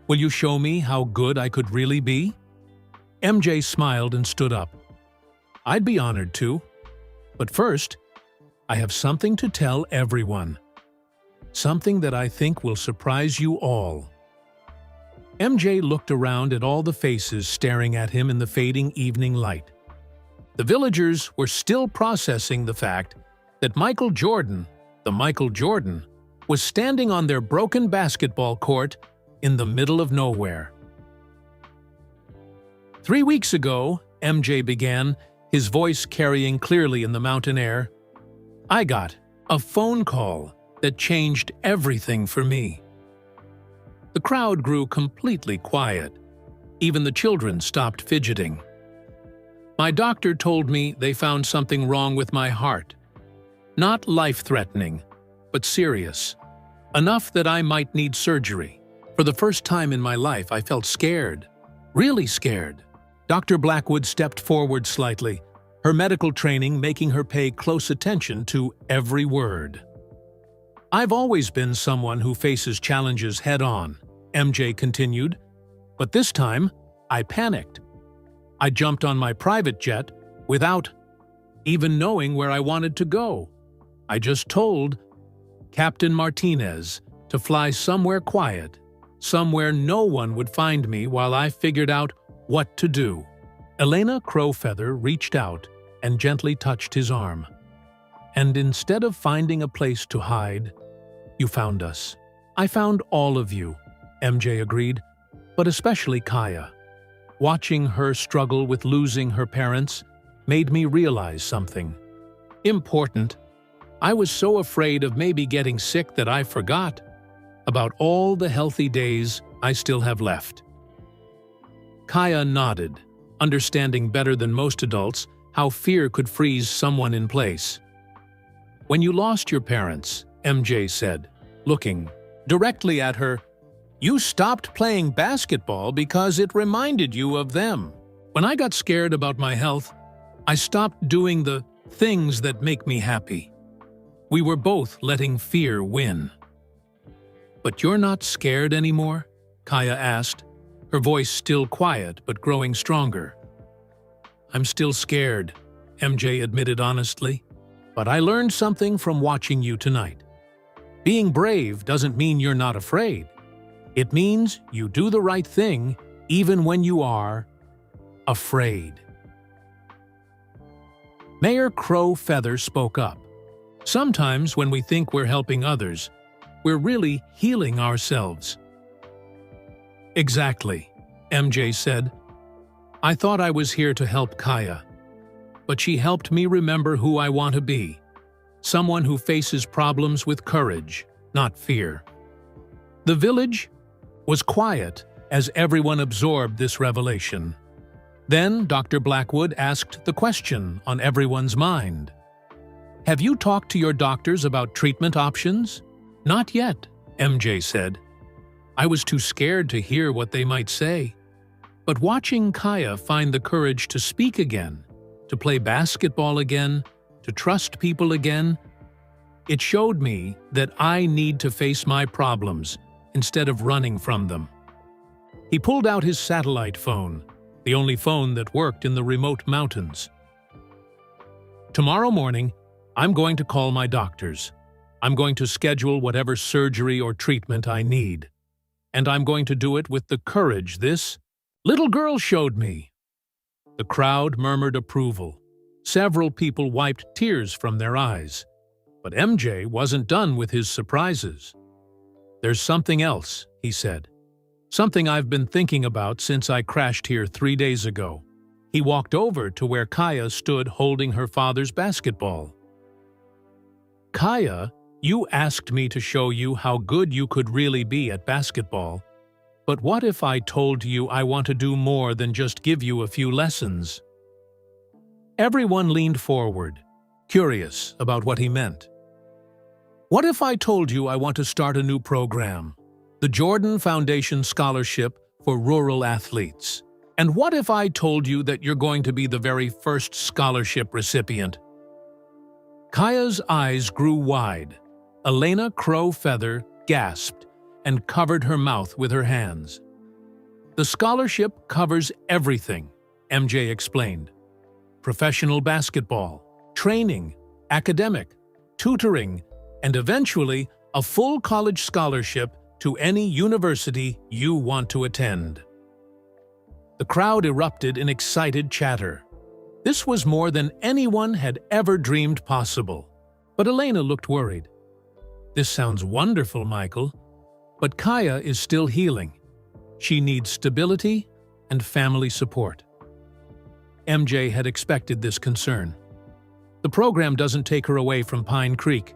"Will you show me how good I could really be?" MJ smiled and stood up. "I'd be honored to. But first, I have something to tell everyone. Something that I think will surprise you all." MJ looked around at all the faces staring at him in the fading evening light. The villagers were still processing the fact that Michael Jordan, the Michael Jordan, was standing on their broken basketball court in the middle of nowhere. "3 weeks ago," MJ began, his voice carrying clearly in the mountain air, "I got a phone call that changed everything for me." The crowd grew completely quiet. Even the children stopped fidgeting. "My doctor told me they found something wrong with my heart. Not life-threatening, but serious. Enough that I might need surgery. For the first time in my life, I felt scared. Really scared." Dr. Blackwood stepped forward slightly, her medical training making her pay close attention to every word. "I've always been someone who faces challenges head-on," MJ continued, "but this time, I panicked. I jumped on my private jet without even knowing where I wanted to go. I just told Captain Martinez to fly somewhere quiet, somewhere no one would find me while I figured out what to do." Elena Crowfeather reached out and gently touched his arm. "And instead of finding a place to hide, you found us." "I found all of you," MJ agreed, "but especially Kaya. Watching her struggle with losing her parents made me realize something important. I was so afraid of maybe getting sick that I forgot about all the healthy days I still have left." Kaya nodded, understanding better than most adults how fear could freeze someone in place. "When you lost your parents," MJ said, looking directly at her, "you stopped playing basketball because it reminded you of them. When I got scared about my health, I stopped doing the things that make me happy. We were both letting fear win." "But you're not scared anymore?" Kaya asked, her voice still quiet but growing stronger. "I'm still scared," MJ admitted honestly, "but I learned something from watching you tonight. Being brave doesn't mean you're not afraid. It means you do the right thing even when you are afraid." Mayor Crow Feather spoke up. "Sometimes when we think we're helping others, we're really healing ourselves." "Exactly," MJ said. "I thought I was here to help Kaya, but she helped me remember who I want to be. Someone who faces problems with courage, not fear." The village was quiet as everyone absorbed this revelation. Then Dr. Blackwood asked the question on everyone's mind. "Have you talked to your doctors about treatment options?" "Not yet," MJ said. "I was too scared to hear what they might say." But watching Kaya find the courage to speak again, to play basketball again, to trust people again, it showed me that I need to face my problems instead of running from them. He pulled out his satellite phone, the only phone that worked in the remote mountains. "Tomorrow morning, I'm going to call my doctors. I'm going to schedule whatever surgery or treatment I need. And I'm going to do it with the courage this little girl showed me." The crowd murmured approval. Several people wiped tears from their eyes. But MJ wasn't done with his surprises. "There's something else," he said. "Something I've been thinking about since I crashed here 3 days ago." He walked over to where Kaya stood holding her father's basketball. "Kaya, you asked me to show you how good you could really be at basketball. But what if I told you I want to do more than just give you a few lessons?" Everyone leaned forward, curious about what he meant. "What if I told you I want to start a new program, the Jordan Foundation Scholarship for Rural Athletes? And what if I told you that you're going to be the very first scholarship recipient?" Kaya's eyes grew wide. Elena Crow Feather gasped and covered her mouth with her hands. "The scholarship covers everything," MJ explained. "Professional basketball, training, academic, tutoring, and eventually a full college scholarship to any university you want to attend." The crowd erupted in excited chatter. This was more than anyone had ever dreamed possible. But Elena looked worried. "This sounds wonderful, Michael. But Kaya is still healing. She needs stability and family support." MJ had expected this concern. "The program doesn't take her away from Pine Creek.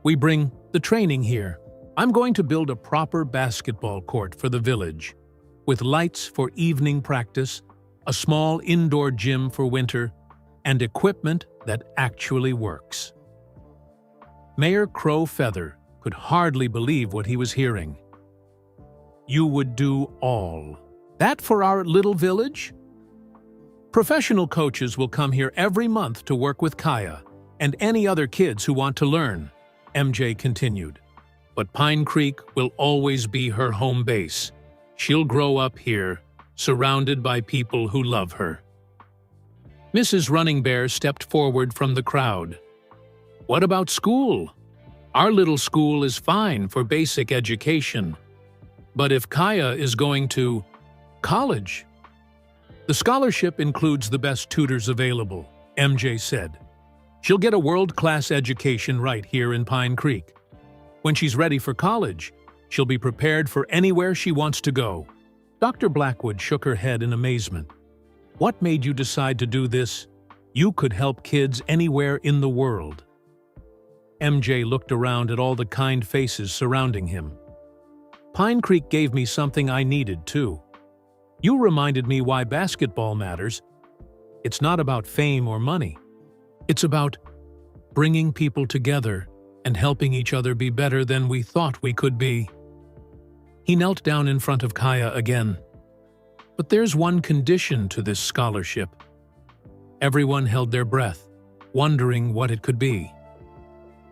We bring the training here. I'm going to build a proper basketball court for the village, with lights for evening practice, a small indoor gym for winter, and equipment that actually works." Mayor Crow Feather could hardly believe what he was hearing. "You would do all that for our little village?" "Professional coaches will come here every month to work with Kaya and any other kids who want to learn," MJ continued. "But Pine Creek will always be her home base. She'll grow up here, surrounded by people who love her." Mrs. Running Bear stepped forward from the crowd. "What about school? Our little school is fine for basic education. But if Kaya is going to college?" "The scholarship includes the best tutors available," MJ said. "She'll get a world-class education right here in Pine Creek. When she's ready for college, she'll be prepared for anywhere she wants to go." Dr. Blackwood shook her head in amazement. "What made you decide to do this? You could help kids anywhere in the world." MJ looked around at all the kind faces surrounding him. Pine Creek gave me something I needed, too. You reminded me why basketball matters. It's not about fame or money. It's about bringing people together and helping each other be better than we thought we could be. He knelt down in front of Kaya again. But there's one condition to this scholarship. Everyone held their breath, wondering what it could be.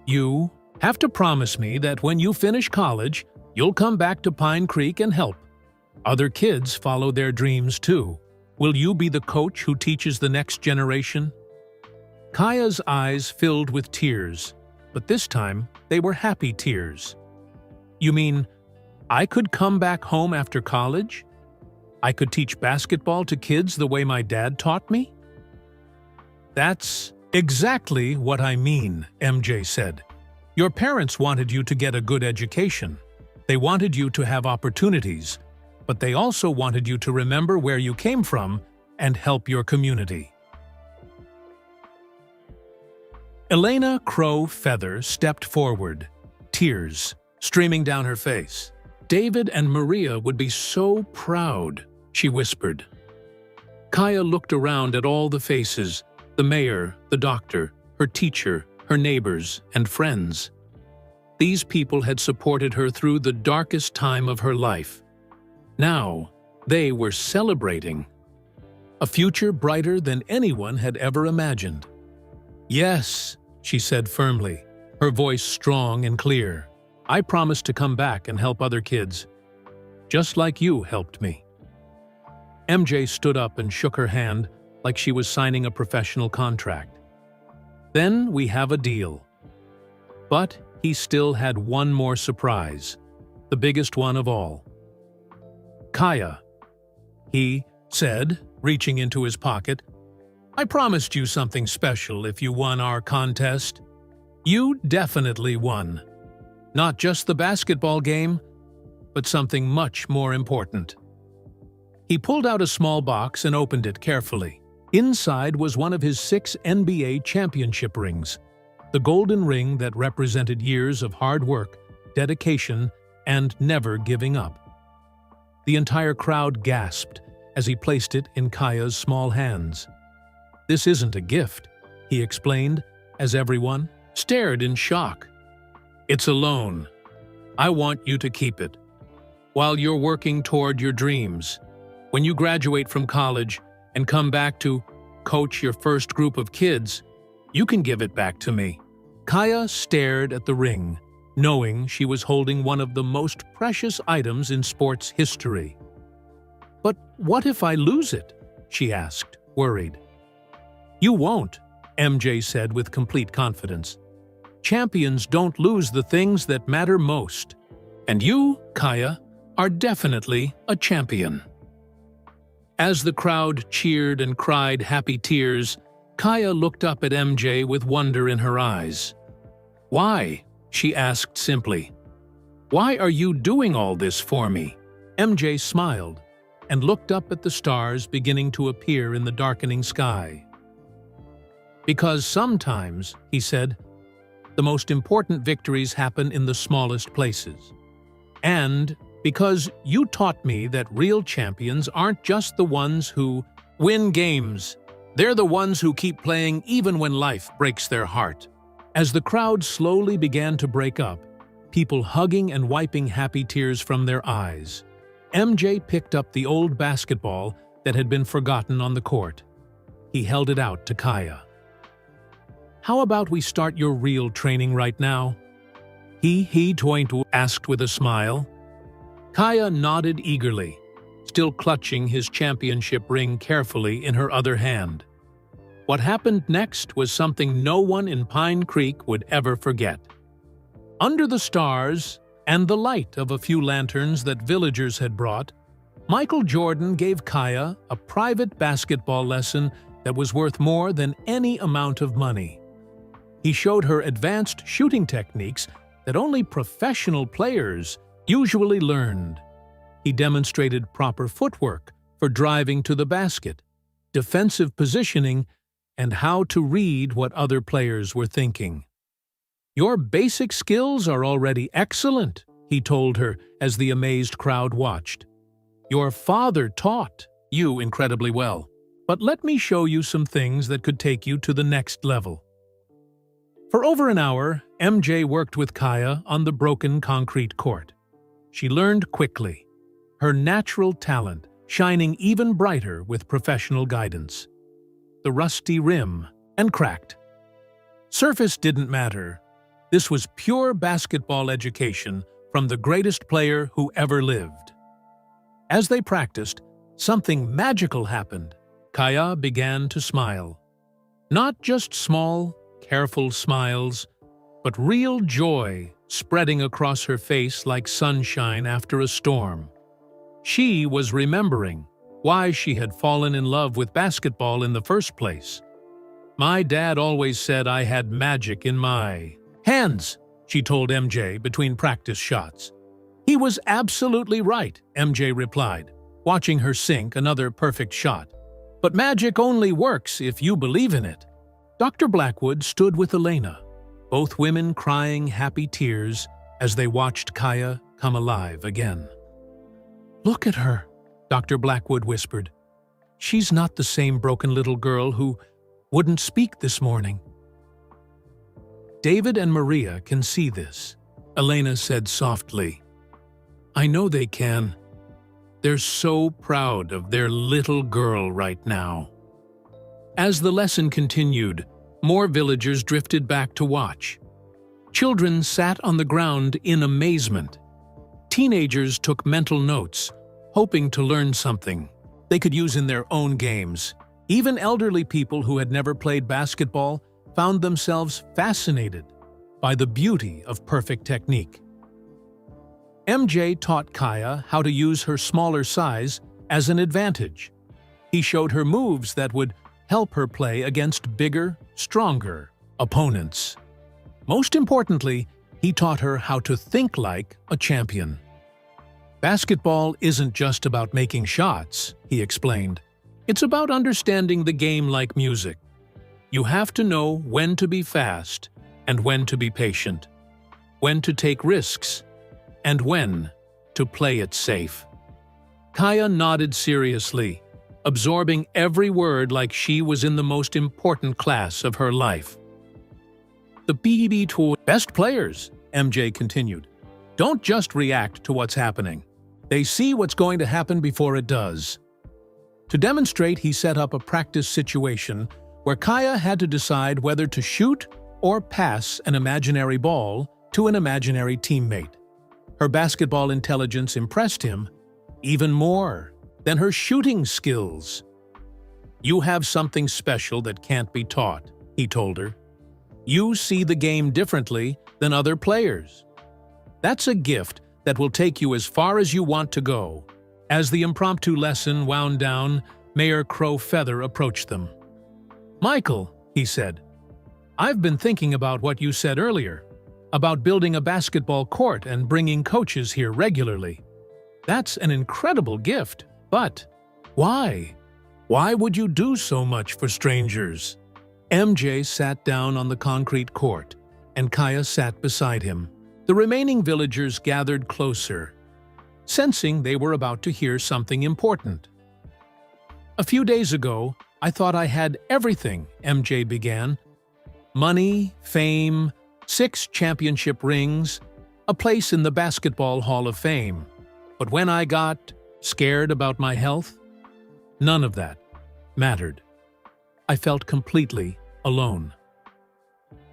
You have to promise me that when you finish college, you'll come back to Pine Creek and help. Other kids follow their dreams too. Will you be the coach who teaches the next generation? Kaya's eyes filled with tears, but this time they were happy tears. You mean, I could come back home after college? I could teach basketball to kids the way my dad taught me? That's exactly what I mean, MJ said. Your parents wanted you to get a good education. They wanted you to have opportunities, but they also wanted you to remember where you came from and help your community. Elena Crow Feather stepped forward, tears streaming down her face. David and Maria would be so proud, she whispered. Kaya looked around at all the faces, the mayor, the doctor, her teacher, her neighbors, and friends. These people had supported her through the darkest time of her life. Now, they were celebrating a future brighter than anyone had ever imagined. Yes, she said firmly, her voice strong and clear. I promise to come back and help other kids, just like you helped me. MJ stood up and shook her hand like she was signing a professional contract. Then we have a deal. But he still had one more surprise, the biggest one of all. Kaya, he said, reaching into his pocket, I promised you something special if you won our contest. You definitely won. Not just the basketball game, but something much more important. He pulled out a small box and opened it carefully. Inside was one of his 6 NBA championship rings, the golden ring that represented years of hard work, dedication, and never giving up. The entire crowd gasped as he placed it in Kaya's small hands. This isn't a gift, he explained, as everyone stared in shock. It's a loan. I want you to keep it. While you're working toward your dreams, when you graduate from college and come back to coach your first group of kids, you can give it back to me. Kaya stared at the ring, knowing she was holding one of the most precious items in sports history. But what if I lose it? She asked, worried. You won't, MJ said with complete confidence. Champions don't lose the things that matter most. And you, Kaya, are definitely a champion. As the crowd cheered and cried happy tears, Kaya looked up at MJ with wonder in her eyes. Why? She asked simply. Why are you doing all this for me? MJ smiled and looked up at the stars beginning to appear in the darkening sky. Because sometimes, he said, the most important victories happen in the smallest places. And because you taught me that real champions aren't just the ones who win games. They're the ones who keep playing even when life breaks their heart. As the crowd slowly began to break up, people hugging and wiping happy tears from their eyes, MJ picked up the old basketball that had been forgotten on the court. He held it out to Kaya. How about we start your real training right now? He asked with a smile. Kaya nodded eagerly, still clutching his championship ring carefully in her other hand. What happened next was something no one in Pine Creek would ever forget. Under the stars and the light of a few lanterns that villagers had brought, Michael Jordan gave Kaya a private basketball lesson that was worth more than any amount of money. He showed her advanced shooting techniques that only professional players usually learned. He demonstrated proper footwork for driving to the basket, defensive positioning, and how to read what other players were thinking. "Your basic skills are already excellent," he told her as the amazed crowd watched. "Your father taught you incredibly well, but let me show you some things that could take you to the next level." For over an hour, MJ worked with Kaya on the broken concrete court. She learned quickly, her natural talent shining even brighter with professional guidance. The rusty rim and cracked. Surface didn't matter. This was pure basketball education from the greatest player who ever lived. As they practiced, something magical happened. Kaya began to smile. Not just small, careful smiles, but real joy spreading across her face like sunshine after a storm. She was remembering why she had fallen in love with basketball in the first place. "My dad always said I had magic in my hands," she told MJ between practice shots. "He was absolutely right," MJ replied, watching her sink another perfect shot. "But magic only works if you believe in it." Dr. Blackwood stood with Elena, both women crying happy tears as they watched Kaya come alive again. "Look at her," Dr. Blackwood whispered. "She's not the same broken little girl who wouldn't speak this morning." "David and Maria can see this," Elena said softly. "I know they can. They're so proud of their little girl right now." As the lesson continued, more villagers drifted back to watch. Children sat on the ground in amazement. Teenagers took mental notes, hoping to learn something they could use in their own games. Even elderly people who had never played basketball found themselves fascinated by the beauty of perfect technique. MJ taught Kaya how to use her smaller size as an advantage. He showed her moves that would help her play against bigger, stronger opponents. Most importantly, he taught her how to think like a champion. "Basketball isn't just about making shots," he explained. "It's about understanding the game like music. You have to know when to be fast and when to be patient, when to take risks, and when to play it safe." Kaya nodded seriously, absorbing every word like she was in the most important class of her life. "The BB Tour best players," MJ continued, "don't just react to what's happening. They see what's going to happen before it does." To demonstrate, he set up a practice situation where Kaya had to decide whether to shoot or pass an imaginary ball to an imaginary teammate. Her basketball intelligence impressed him even more than her shooting skills. "You have something special that can't be taught," he told her. "You see the game differently than other players. That's a gift that will take you as far as you want to go." As the impromptu lesson wound down, Mayor Crow Feather approached them. "Michael," he said, "I've been thinking about what you said earlier, about building a basketball court and bringing coaches here regularly. That's an incredible gift, but why? Why would you do so much for strangers?" MJ sat down on the concrete court, and Kaya sat beside him. The remaining villagers gathered closer, sensing they were about to hear something important. "A few days ago, I thought I had everything," MJ began. "Money, fame, 6 championship rings, a place in the Basketball Hall of Fame. But when I got scared about my health, none of that mattered. I felt completely alone."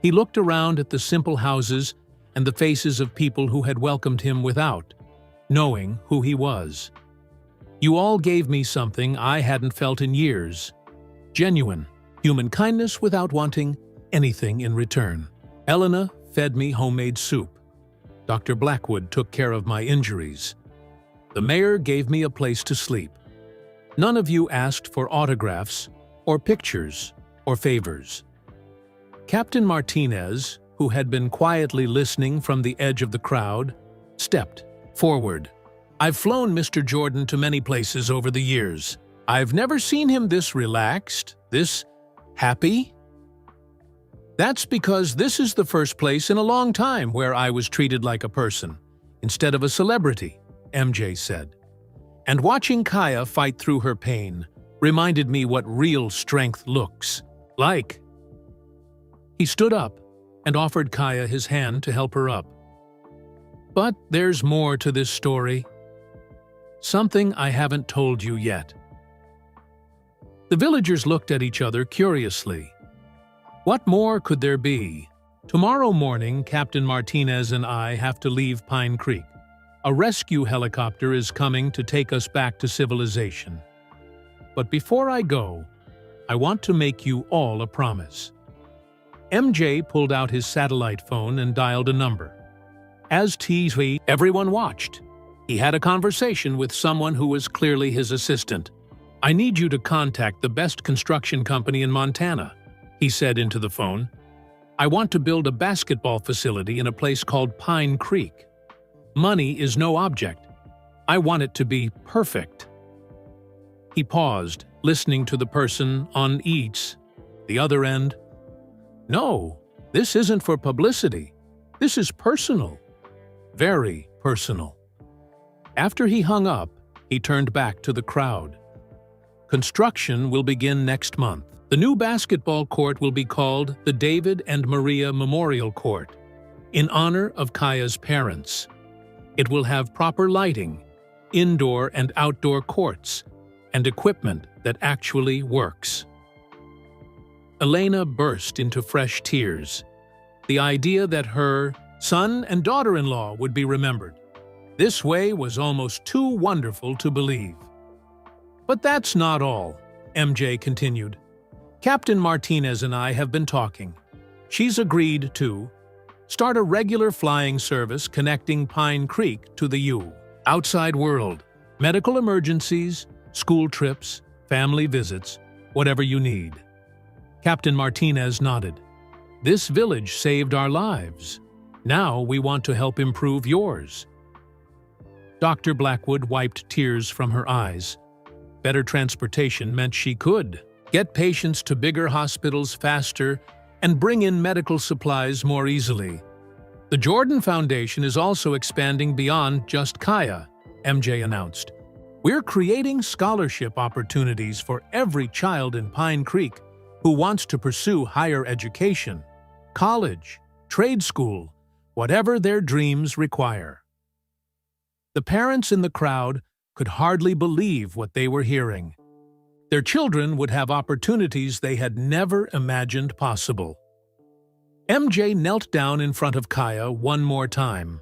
He looked around at the simple houses and the faces of people who had welcomed him without knowing who he was. "You all gave me something I hadn't felt in years. Genuine, human kindness without wanting anything in return. Elena fed me homemade soup. Dr. Blackwood took care of my injuries. The mayor gave me a place to sleep. None of you asked for autographs or pictures or favors." Captain Martinez, who had been quietly listening from the edge of the crowd, stepped forward. "I've flown Mr. Jordan to many places over the years. I've never seen him this relaxed, this happy." That's because this is the first place in a long time where I was treated like a person, instead of a celebrity, MJ said. And watching Kaya fight through her pain reminded me what real strength looks like. He stood up and offered Kaya his hand to help her up. But there's more to this story. Something I haven't told you yet. The villagers looked at each other curiously. What more could there be? Tomorrow morning, Captain Martinez and I have to leave Pine Creek. A rescue helicopter is coming to take us back to civilization. But before I go, I want to make you all a promise. MJ pulled out his satellite phone and dialed a number. As TV, everyone watched. He had a conversation with someone who was clearly his assistant. I need you to contact the best construction company in Montana, he said into the phone. I want to build a basketball facility in a place called Pine Creek. Money is no object. I want it to be perfect. He paused, listening to the person on the other end. No, this isn't for publicity. This is personal. Very personal. After he hung up, he turned back to the crowd. Construction will begin next month. The new basketball court will be called the David and Maria Memorial Court, in honor of Kaya's parents. It will have proper lighting, indoor and outdoor courts, and equipment that actually works. Elena burst into fresh tears. The idea that her son and daughter-in-law would be remembered this way was almost too wonderful to believe. But that's not all, MJ continued. Captain Martinez and I have been talking. She's agreed to start a regular flying service connecting Pine Creek to the outside world. Medical emergencies, school trips, family visits, whatever you need. Captain Martinez nodded. This village saved our lives. Now we want to help improve yours. Dr. Blackwood wiped tears from her eyes. Better transportation meant she could get patients to bigger hospitals faster and bring in medical supplies more easily. The Jordan Foundation is also expanding beyond just Kaya, MJ announced. We're creating scholarship opportunities for every child in Pine Creek who wants to pursue higher education, college, trade school, whatever their dreams require. The parents in the crowd could hardly believe what they were hearing. Their children would have opportunities they had never imagined possible. MJ knelt down in front of Kaya one more time.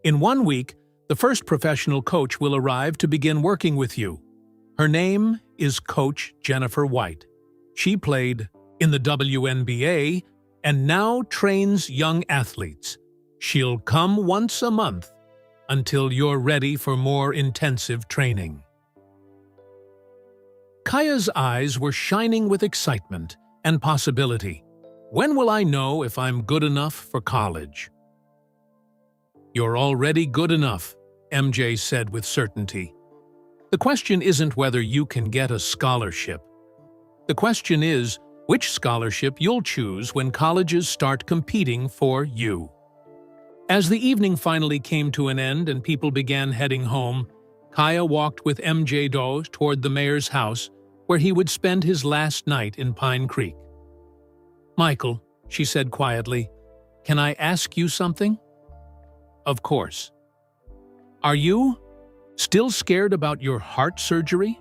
In 1 week, the first professional coach will arrive to begin working with you. Her name is Coach Jennifer White. She played in the WNBA and now trains young athletes. She'll come once a month until you're ready for more intensive training. Kaya's eyes were shining with excitement and possibility. When will I know if I'm good enough for college? You're already good enough, MJ said with certainty. The question isn't whether you can get a scholarship. The question is which scholarship you'll choose when colleges start competing for you. As the evening finally came to an end and people began heading home, Kaya walked with MJ Doe toward the mayor's house, where he would spend his last night in Pine Creek. Michael, she said quietly, can I ask you something? Of course. Are you still scared about your heart surgery?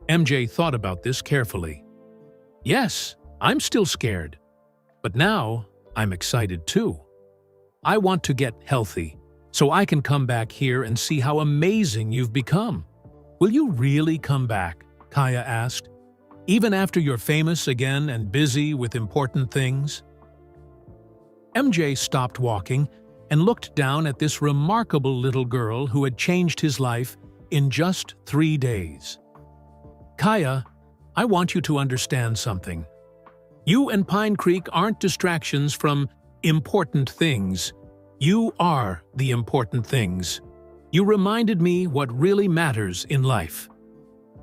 MJ thought about this carefully. Yes, I'm still scared, but now I'm excited too. I want to get healthy, so I can come back here and see how amazing you've become. Will you really come back? Kaya asked. Even after you're famous again and busy with important things? MJ stopped walking and looked down at this remarkable little girl who had changed his life in just 3 days. Kaya, I want you to understand something. You and Pine Creek aren't distractions from important things. You are the important things. You reminded me what really matters in life.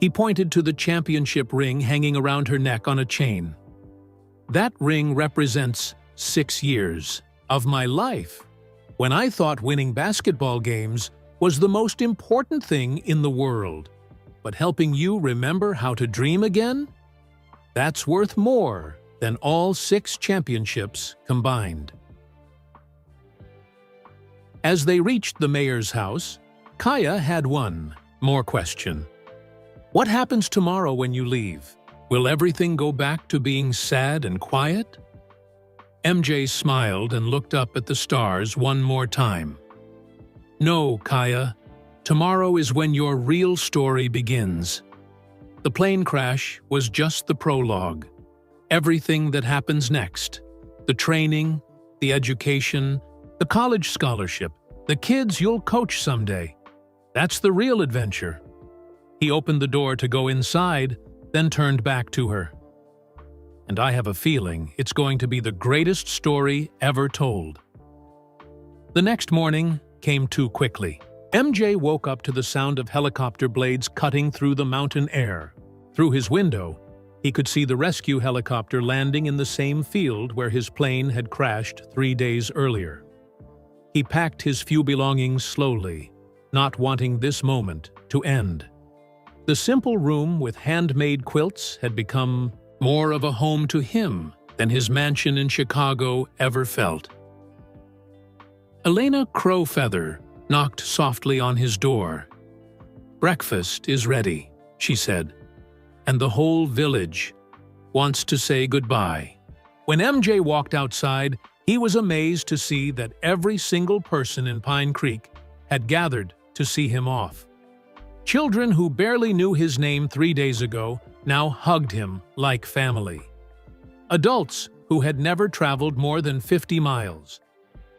He pointed to the championship ring hanging around her neck on a chain. That ring represents 6 years of my life, when I thought winning basketball games was the most important thing in the world. But helping you remember how to dream again? That's worth more than all 6 championships combined. As they reached the mayor's house, Kaya had one more question. What happens tomorrow when you leave? Will everything go back to being sad and quiet? MJ smiled and looked up at the stars one more time. No, Kaya. Tomorrow is when your real story begins. The plane crash was just the prologue. Everything that happens next, the training, the education, the college scholarship, the kids you'll coach someday, that's the real adventure. He opened the door to go inside, then turned back to her. And I have a feeling it's going to be the greatest story ever told. The next morning came too quickly. MJ woke up to the sound of helicopter blades cutting through the mountain air. Through his window, he could see the rescue helicopter landing in the same field where his plane had crashed 3 days earlier. He packed his few belongings slowly, not wanting this moment to end. The simple room with handmade quilts had become more of a home to him than his mansion in Chicago ever felt. Elena Crowfeather knocked softly on his door. "Breakfast is ready," she said, "and the whole village wants to say goodbye." When MJ walked outside, he was amazed to see that every single person in Pine Creek had gathered to see him off. Children who barely knew his name 3 days ago now hugged him like family. Adults who had never traveled more than 50 miles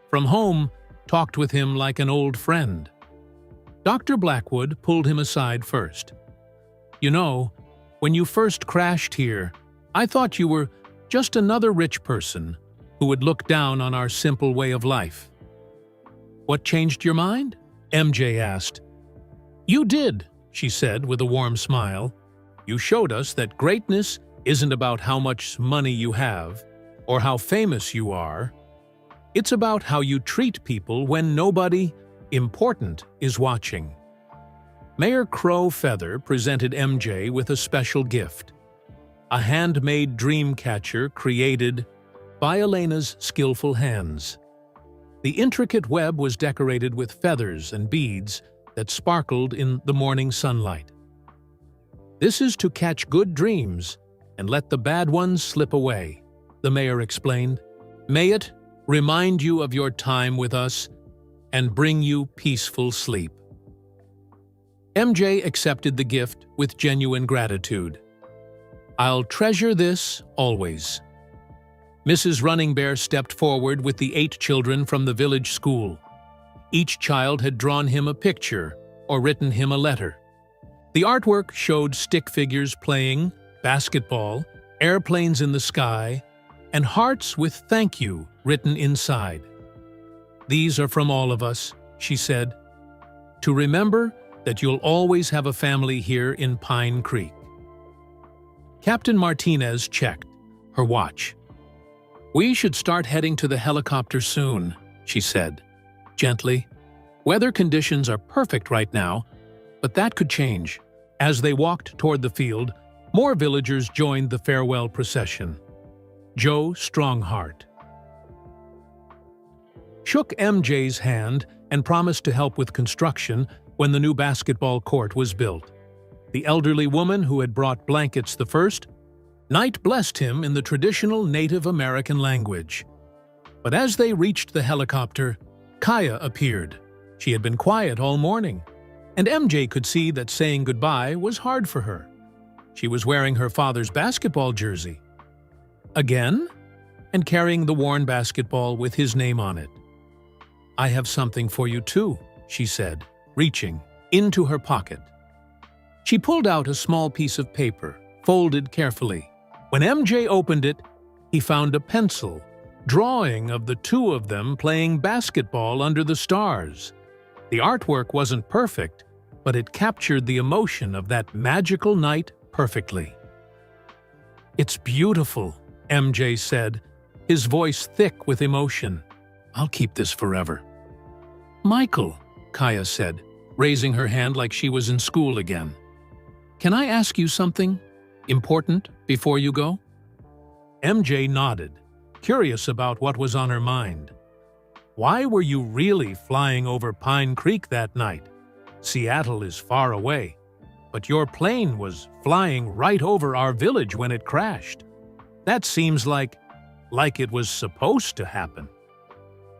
from home talked with him like an old friend. Dr. Blackwood pulled him aside first. "You know, when you first crashed here, I thought you were just another rich person who would look down on our simple way of life." "What changed your mind?" MJ asked. "You did," she said with a warm smile. "You showed us that greatness isn't about how much money you have or how famous you are. It's about how you treat people when nobody important is watching." Mayor Crowfeather presented MJ with a special gift, a handmade dream catcher created by Elena's skillful hands. The intricate web was decorated with feathers and beads that sparkled in the morning sunlight. "This is to catch good dreams and let the bad ones slip away," the mayor explained. "May it remind you of your time with us and bring you peaceful sleep." MJ accepted the gift with genuine gratitude. "I'll treasure this always." Mrs. Running Bear stepped forward with the 8 children from the village school. Each child had drawn him a picture or written him a letter. The artwork showed stick figures playing, basketball, airplanes in the sky, and hearts with "thank you" written inside. "These are from all of us," she said, "to remember that you'll always have a family here in Pine Creek." Captain Martinez checked her watch. "We should start heading to the helicopter soon," she said, gently. "Weather conditions are perfect right now, but that could change." As they walked toward the field, more villagers joined the farewell procession. Joe Strongheart shook MJ's hand and promised to help with construction when the new basketball court was built. The elderly woman who had brought blankets the first night blessed him in the traditional Native American language. But as they reached the helicopter, Kaya appeared. She had been quiet all morning, and MJ could see that saying goodbye was hard for her. She was wearing her father's basketball jersey. Again? And carrying the worn basketball with his name on it. "I have something for you too," she said, reaching into her pocket. She pulled out a small piece of paper, folded carefully. When MJ opened it, he found a pencil, drawing of the 2 of them playing basketball under the stars. The artwork wasn't perfect, but it captured the emotion of that magical night perfectly. "It's beautiful," MJ said, his voice thick with emotion. "I'll keep this forever." "Michael," Kaya said, raising her hand like she was in school again. "Can I ask you something important before you go?" MJ nodded, curious about what was on her mind. "Why were you really flying over Pine Creek that night? Seattle is far away, but your plane was flying right over our village when it crashed. That seems like it was supposed to happen."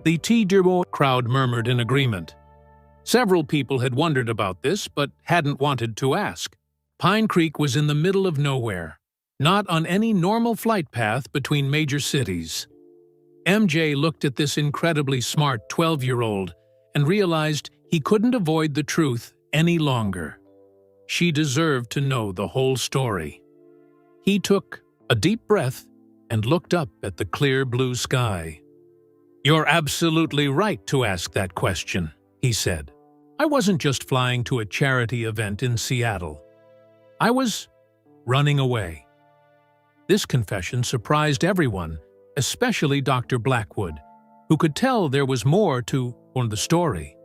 The T-Dirbo crowd murmured in agreement. Several people had wondered about this, but hadn't wanted to ask. Pine Creek was in the middle of nowhere, not on any normal flight path between major cities. MJ looked at this incredibly smart 12-year-old and realized he couldn't avoid the truth any longer. She deserved to know the whole story. He took a deep breath and looked up at the clear blue sky. "You're absolutely right to ask that question," he said. "I wasn't just flying to a charity event in Seattle. I was running away." This confession surprised everyone, especially Dr. Blackwood, who could tell there was more to the story.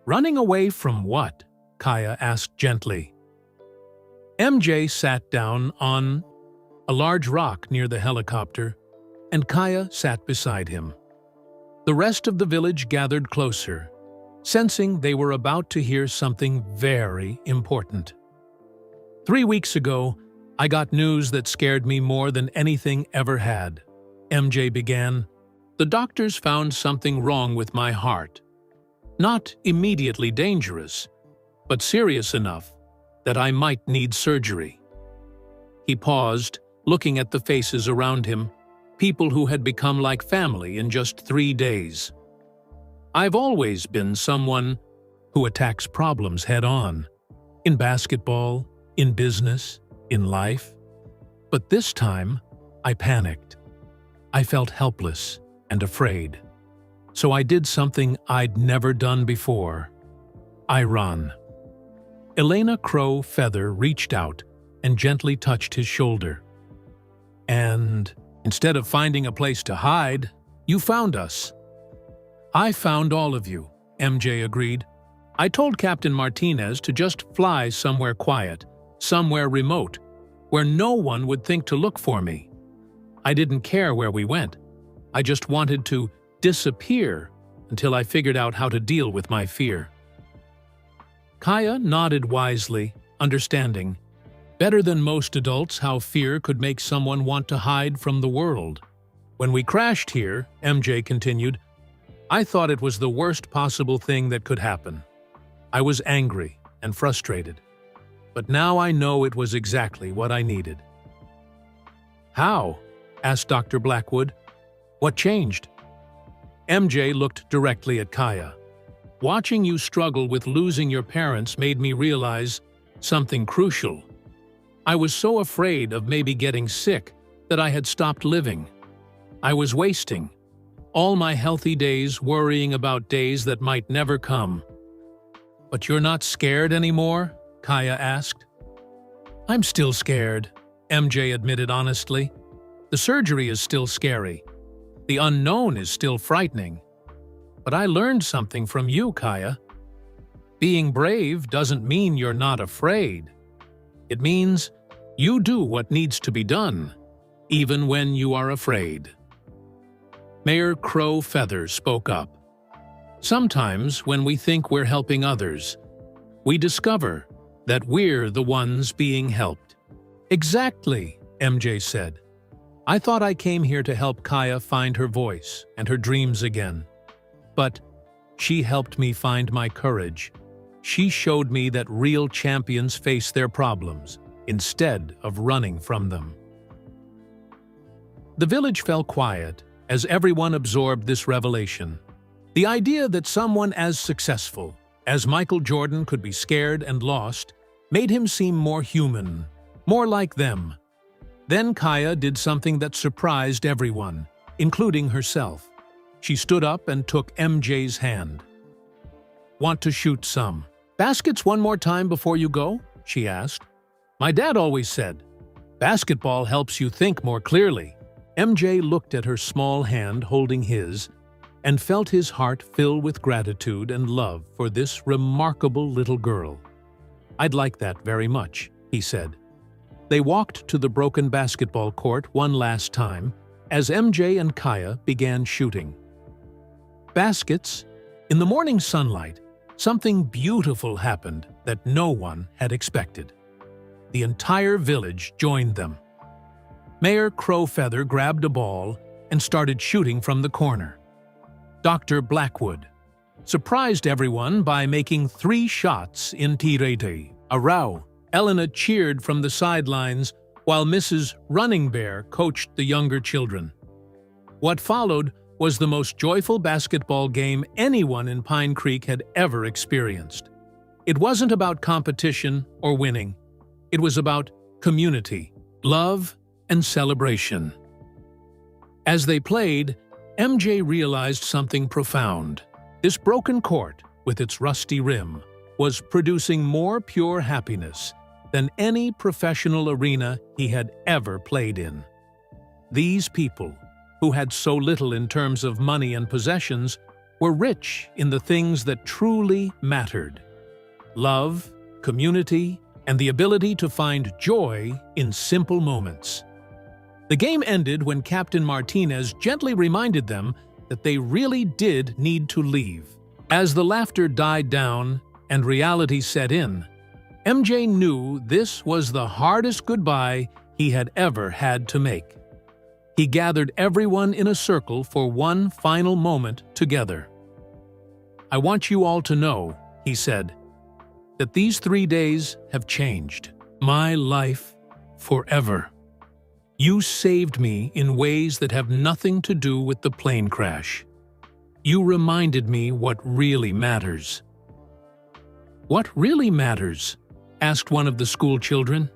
"Running away from what?" Kaya asked gently. MJ sat down on a large rock near the helicopter, and Kaya sat beside him. The rest of the village gathered closer, sensing they were about to hear something very important. 3 weeks ago, I got news that scared me more than anything ever had," MJ began. "The doctors found something wrong with my heart. Not immediately dangerous, but serious enough that I might need surgery." He paused, looking at the faces around him, people who had become like family in just 3 days. "I've always been someone who attacks problems head-on, in basketball, in business, in life. But this time, I panicked. I felt helpless and afraid. So I did something I'd never done before. I run." Elena Crow Feather reached out and gently touched his shoulder. "And instead of finding a place to hide, you found us." "I found all of you," MJ agreed. "I told Captain Martinez to just fly somewhere quiet, somewhere remote, where no one would think to look for me. I didn't care where we went. I just wanted to disappear until I figured out how to deal with my fear." Kaya nodded wisely, understanding, better than most adults, how fear could make someone want to hide from the world. "When we crashed here," MJ continued, "I thought it was the worst possible thing that could happen. I was angry and frustrated. But now I know it was exactly what I needed." "How?" asked Dr. Blackwood. "What changed?" MJ looked directly at Kaya. "Watching you struggle with losing your parents made me realize something crucial. I was so afraid of maybe getting sick that I had stopped living. I was wasting all my healthy days worrying about days that might never come." "But you're not scared anymore?" Kaya asked. "I'm still scared," MJ admitted honestly. "The surgery is still scary. The unknown is still frightening. But I learned something from you, Kaya. Being brave doesn't mean you're not afraid. It means you do what needs to be done, even when you are afraid." Mayor Crow Feather spoke up. "Sometimes when we think we're helping others, we discover that we're the ones being helped." "Exactly," MJ said. "I thought I came here to help Kaya find her voice and her dreams again. But she helped me find my courage. She showed me that real champions face their problems instead of running from them." The village fell quiet as everyone absorbed this revelation. The idea that someone as successful as Michael Jordan could be scared and lost made him seem more human, more like them. Then Kaya did something that surprised everyone, including herself. She stood up and took MJ's hand. "Want to shoot some baskets one more time before you go?" she asked. "My dad always said, basketball helps you think more clearly." MJ looked at her small hand holding his and felt his heart fill with gratitude and love for this remarkable little girl. "I'd like that very much," he said. They walked to the broken basketball court one last time as MJ and Kaya began shooting. Baskets. In the morning sunlight, something beautiful happened that no one had expected. The entire village joined them. Mayor Crowfeather grabbed a ball and started shooting from the corner. Dr. Blackwood surprised everyone by making 3 shots in tirete. A row. Elena cheered from the sidelines while Mrs. Running Bear coached the younger children. What followed was the most joyful basketball game anyone in Pine Creek had ever experienced. It wasn't about competition or winning. It was about community, love, and celebration. As they played, MJ realized something profound. This broken court, with its rusty rim, was producing more pure happiness than any professional arena he had ever played in. These people, who had so little in terms of money and possessions, were rich in the things that truly mattered: love, community, and the ability to find joy in simple moments. The game ended when Captain Martinez gently reminded them that they really did need to leave. As the laughter died down and reality set in, MJ knew this was the hardest goodbye he had ever had to make. He gathered everyone in a circle for one final moment together. "I want you all to know," he said, "that these 3 days have changed my life forever. You saved me in ways that have nothing to do with the plane crash. You reminded me what really matters." "What really matters?" asked one of the school children.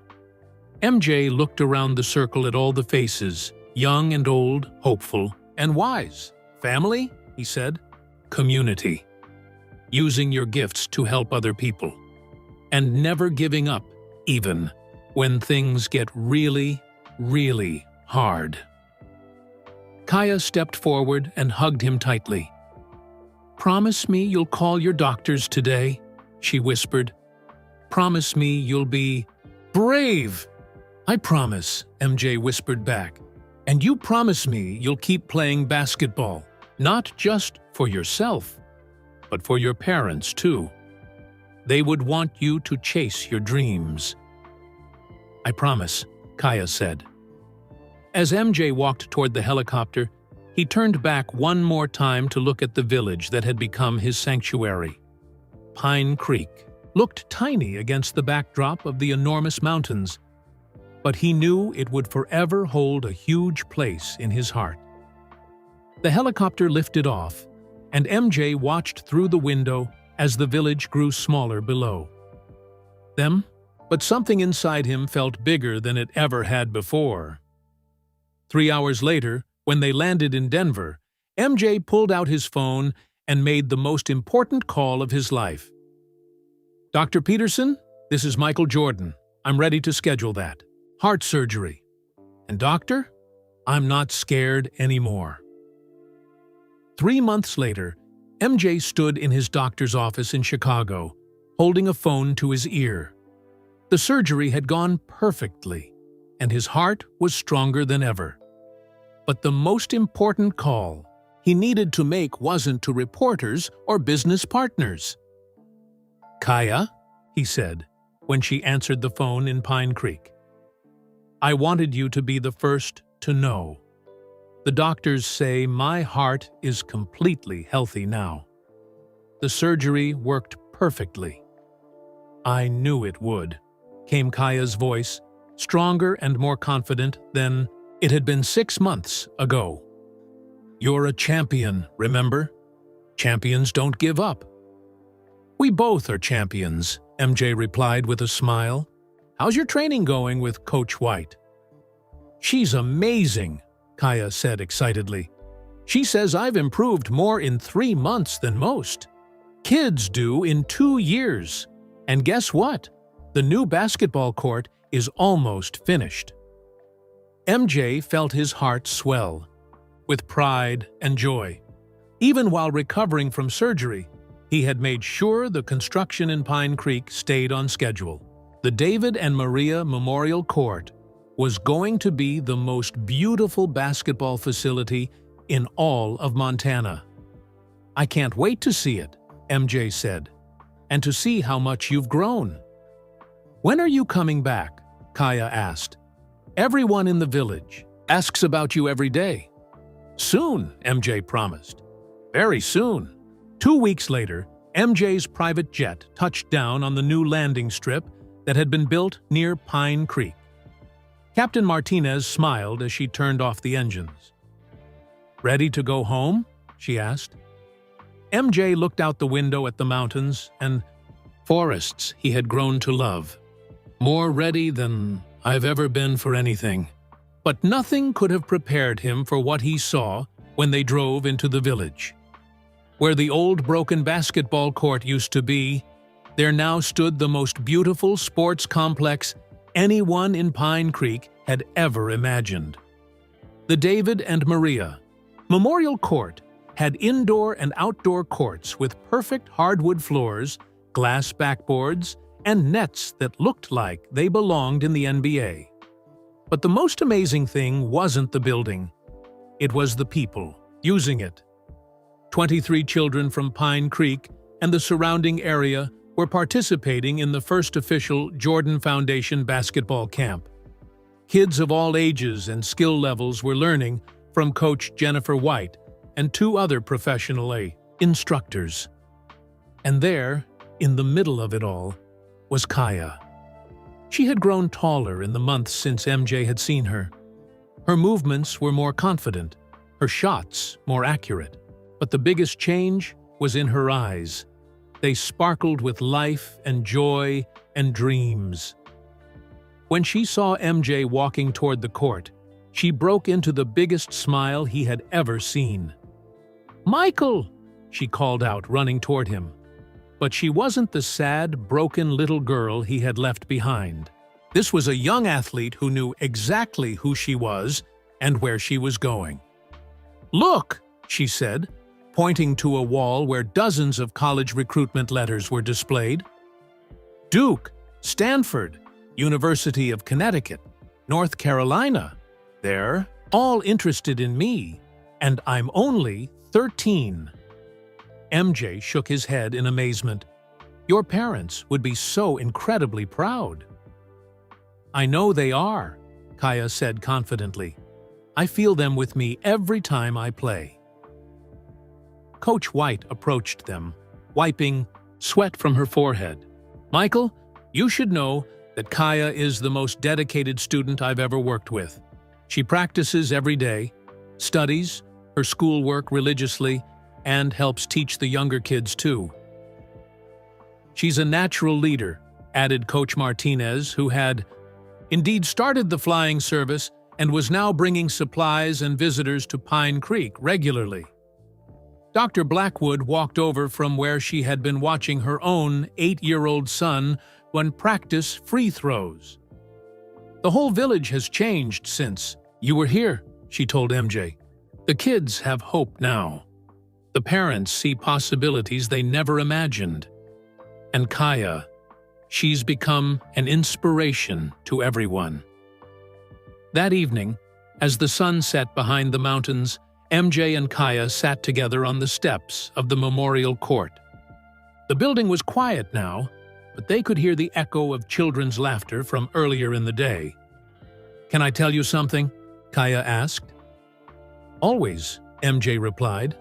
MJ looked around the circle at all the faces, young and old, hopeful and wise. "Family," he said. "Community. Using your gifts to help other people. And never giving up, even when things get really, really hard." Kaya stepped forward and hugged him tightly. "Promise me you'll call your doctors today," she whispered. "Promise me you'll be brave." "I promise," MJ whispered back. "And you promise me you'll keep playing basketball, not just for yourself, but for your parents too. They would want you to chase your dreams." "I promise," Kaya said. As MJ walked toward the helicopter, he turned back one more time to look at the village that had become his sanctuary. Pine Creek looked tiny against the backdrop of the enormous mountains, but he knew it would forever hold a huge place in his heart. The helicopter lifted off, and MJ watched through the window as the village grew smaller below them, but something inside him felt bigger than it ever had before. 3 hours later, when they landed in Denver, MJ pulled out his phone and made the most important call of his life. "Dr. Peterson, this is Michael Jordan. I'm ready to schedule that. Heart surgery. And doctor, I'm not scared anymore." 3 months later, MJ stood in his doctor's office in Chicago, holding a phone to his ear. The surgery had gone perfectly, and his heart was stronger than ever. But the most important call he needed to make wasn't to reporters or business partners. "Kaya," he said, when she answered the phone in Pine Creek, "I wanted you to be the first to know. The doctors say my heart is completely healthy now. The surgery worked perfectly." "I knew it would," came Kaya's voice, stronger and more confident than it had been 6 months ago. "You're a champion, remember? Champions don't give up." "We both are champions," MJ replied with a smile. "How's your training going with Coach White?" "She's amazing," Kaya said excitedly. "She says I've improved more in 3 months than most. Kids do in 2 years. And guess what? The new basketball court is almost finished." MJ felt his heart swell with pride and joy. Even while recovering from surgery, he had made sure the construction in Pine Creek stayed on schedule. The David and Maria Memorial Court was going to be the most beautiful basketball facility in all of Montana. "I can't wait to see it," MJ said, "and to see how much you've grown." "When are you coming back?" Kaya asked. "Everyone in the village asks about you every day." "Soon," MJ promised. "Very soon." 2 weeks later, MJ's private jet touched down on the new landing strip that had been built near Pine Creek. Captain Martinez smiled as she turned off the engines. "Ready to go home?" she asked. MJ looked out the window at the mountains and forests he had grown to love. "More ready than I've ever been for anything." But nothing could have prepared him for what he saw when they drove into the village. Where the old broken basketball court used to be, there now stood the most beautiful sports complex anyone in Pine Creek had ever imagined. The David and Maria Memorial Court had indoor and outdoor courts with perfect hardwood floors, glass backboards, and nets that looked like they belonged in the NBA. But the most amazing thing wasn't the building. It was the people using it. 23 children from Pine Creek and the surrounding area were participating in the first official Jordan Foundation basketball camp. Kids of all ages and skill levels were learning from Coach Jennifer White and 2 other professional instructors. And there, in the middle of it all, was Kaya. She had grown taller in the months since MJ had seen her. Her movements were more confident, her shots more accurate. But the biggest change was in her eyes. They sparkled with life and joy and dreams. When she saw MJ walking toward the court, she broke into the biggest smile he had ever seen. "Michael!" she called out, running toward him. But she wasn't the sad, broken little girl he had left behind. This was a young athlete who knew exactly who she was and where she was going. "Look!" she said, pointing to a wall where dozens of college recruitment letters were displayed. Duke, Stanford, University of Connecticut, North Carolina. They're all interested in me, and I'm only 13. MJ shook his head in amazement. "Your parents would be so incredibly proud." "I know they are," Kaya said confidently. "I feel them with me every time I play." Coach White approached them, wiping sweat from her forehead. "Michael, you should know that Kaya is the most dedicated student I've ever worked with. She practices every day, studies her schoolwork religiously, and helps teach the younger kids too. She's a natural leader," added Coach Martinez, who had indeed started the flying service and was now bringing supplies and visitors to Pine Creek regularly. Dr. Blackwood walked over from where she had been watching her own 8-year-old son practice free throws. "The whole village has changed since you were here," she told MJ. "The kids have hope now. The parents see possibilities they never imagined. And Kaya, she's become an inspiration to everyone." That evening, as the sun set behind the mountains, MJ and Kaya sat together on the steps of the Memorial Court. The building was quiet now, but they could hear the echo of children's laughter from earlier in the day. "Can I tell you something?" Kaya asked. "Always," MJ replied.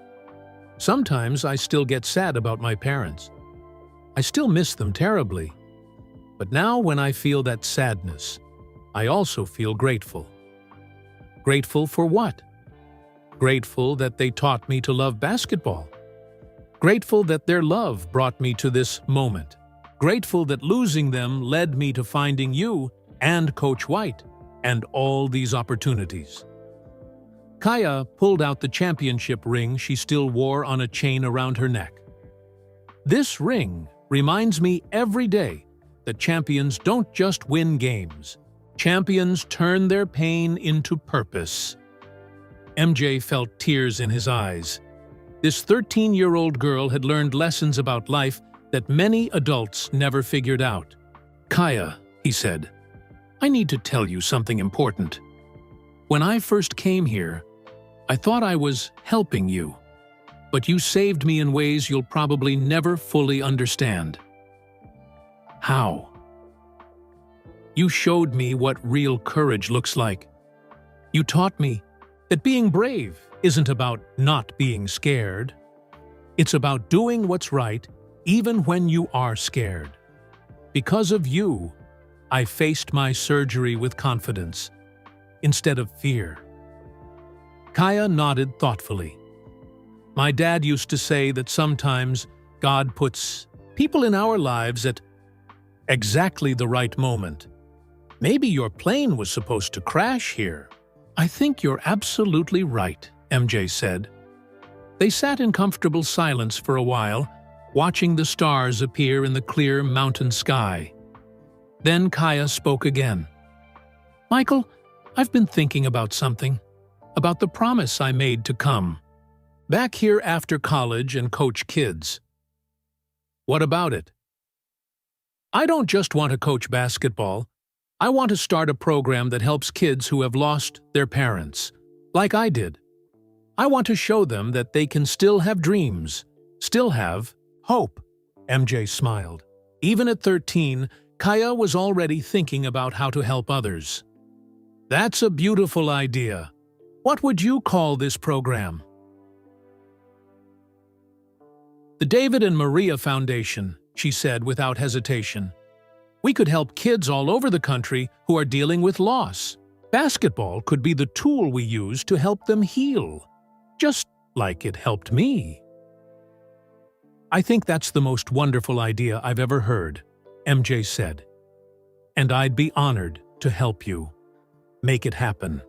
"Sometimes I still get sad about my parents. I still miss them terribly. But now when I feel that sadness, I also feel grateful." "Grateful for what?" "Grateful that they taught me to love basketball. Grateful that their love brought me to this moment. Grateful that losing them led me to finding you and Coach White and all these opportunities." Kaya pulled out the championship ring she still wore on a chain around her neck. "This ring reminds me every day that champions don't just win games. Champions turn their pain into purpose. MJ felt tears in his eyes. This 13-year-old girl had learned lessons about life that many adults never figured out. "Kaya," he said, "I need to tell you something important. When I first came here, I thought I was helping you, but you saved me in ways you'll probably never fully understand." "How?" "You showed me what real courage looks like. You taught me that being brave isn't about not being scared. It's about doing what's right even when you are scared. Because of you, I faced my surgery with confidence instead of fear." Kaya nodded thoughtfully. "My dad used to say that sometimes God puts people in our lives at exactly the right moment. Maybe your plane was supposed to crash here." "I think you're absolutely right," MJ said. They sat in comfortable silence for a while, watching the stars appear in the clear mountain sky. Then Kaya spoke again. "Michael, I've been thinking about something, about the promise I made to come back here after college and coach kids." "What about it?" "I don't just want to coach basketball. I want to start a program that helps kids who have lost their parents, like I did. I want to show them that they can still have dreams, still have hope." MJ smiled. Even at 13, Kaya was already thinking about how to help others. "That's a beautiful idea. What would you call this program?" "The David and Maria Foundation," she said without hesitation. "We could help kids all over the country who are dealing with loss. Basketball could be the tool we use to help them heal, just like it helped me." "I think that's the most wonderful idea I've ever heard," MJ said. "And I'd be honored to help you make it happen."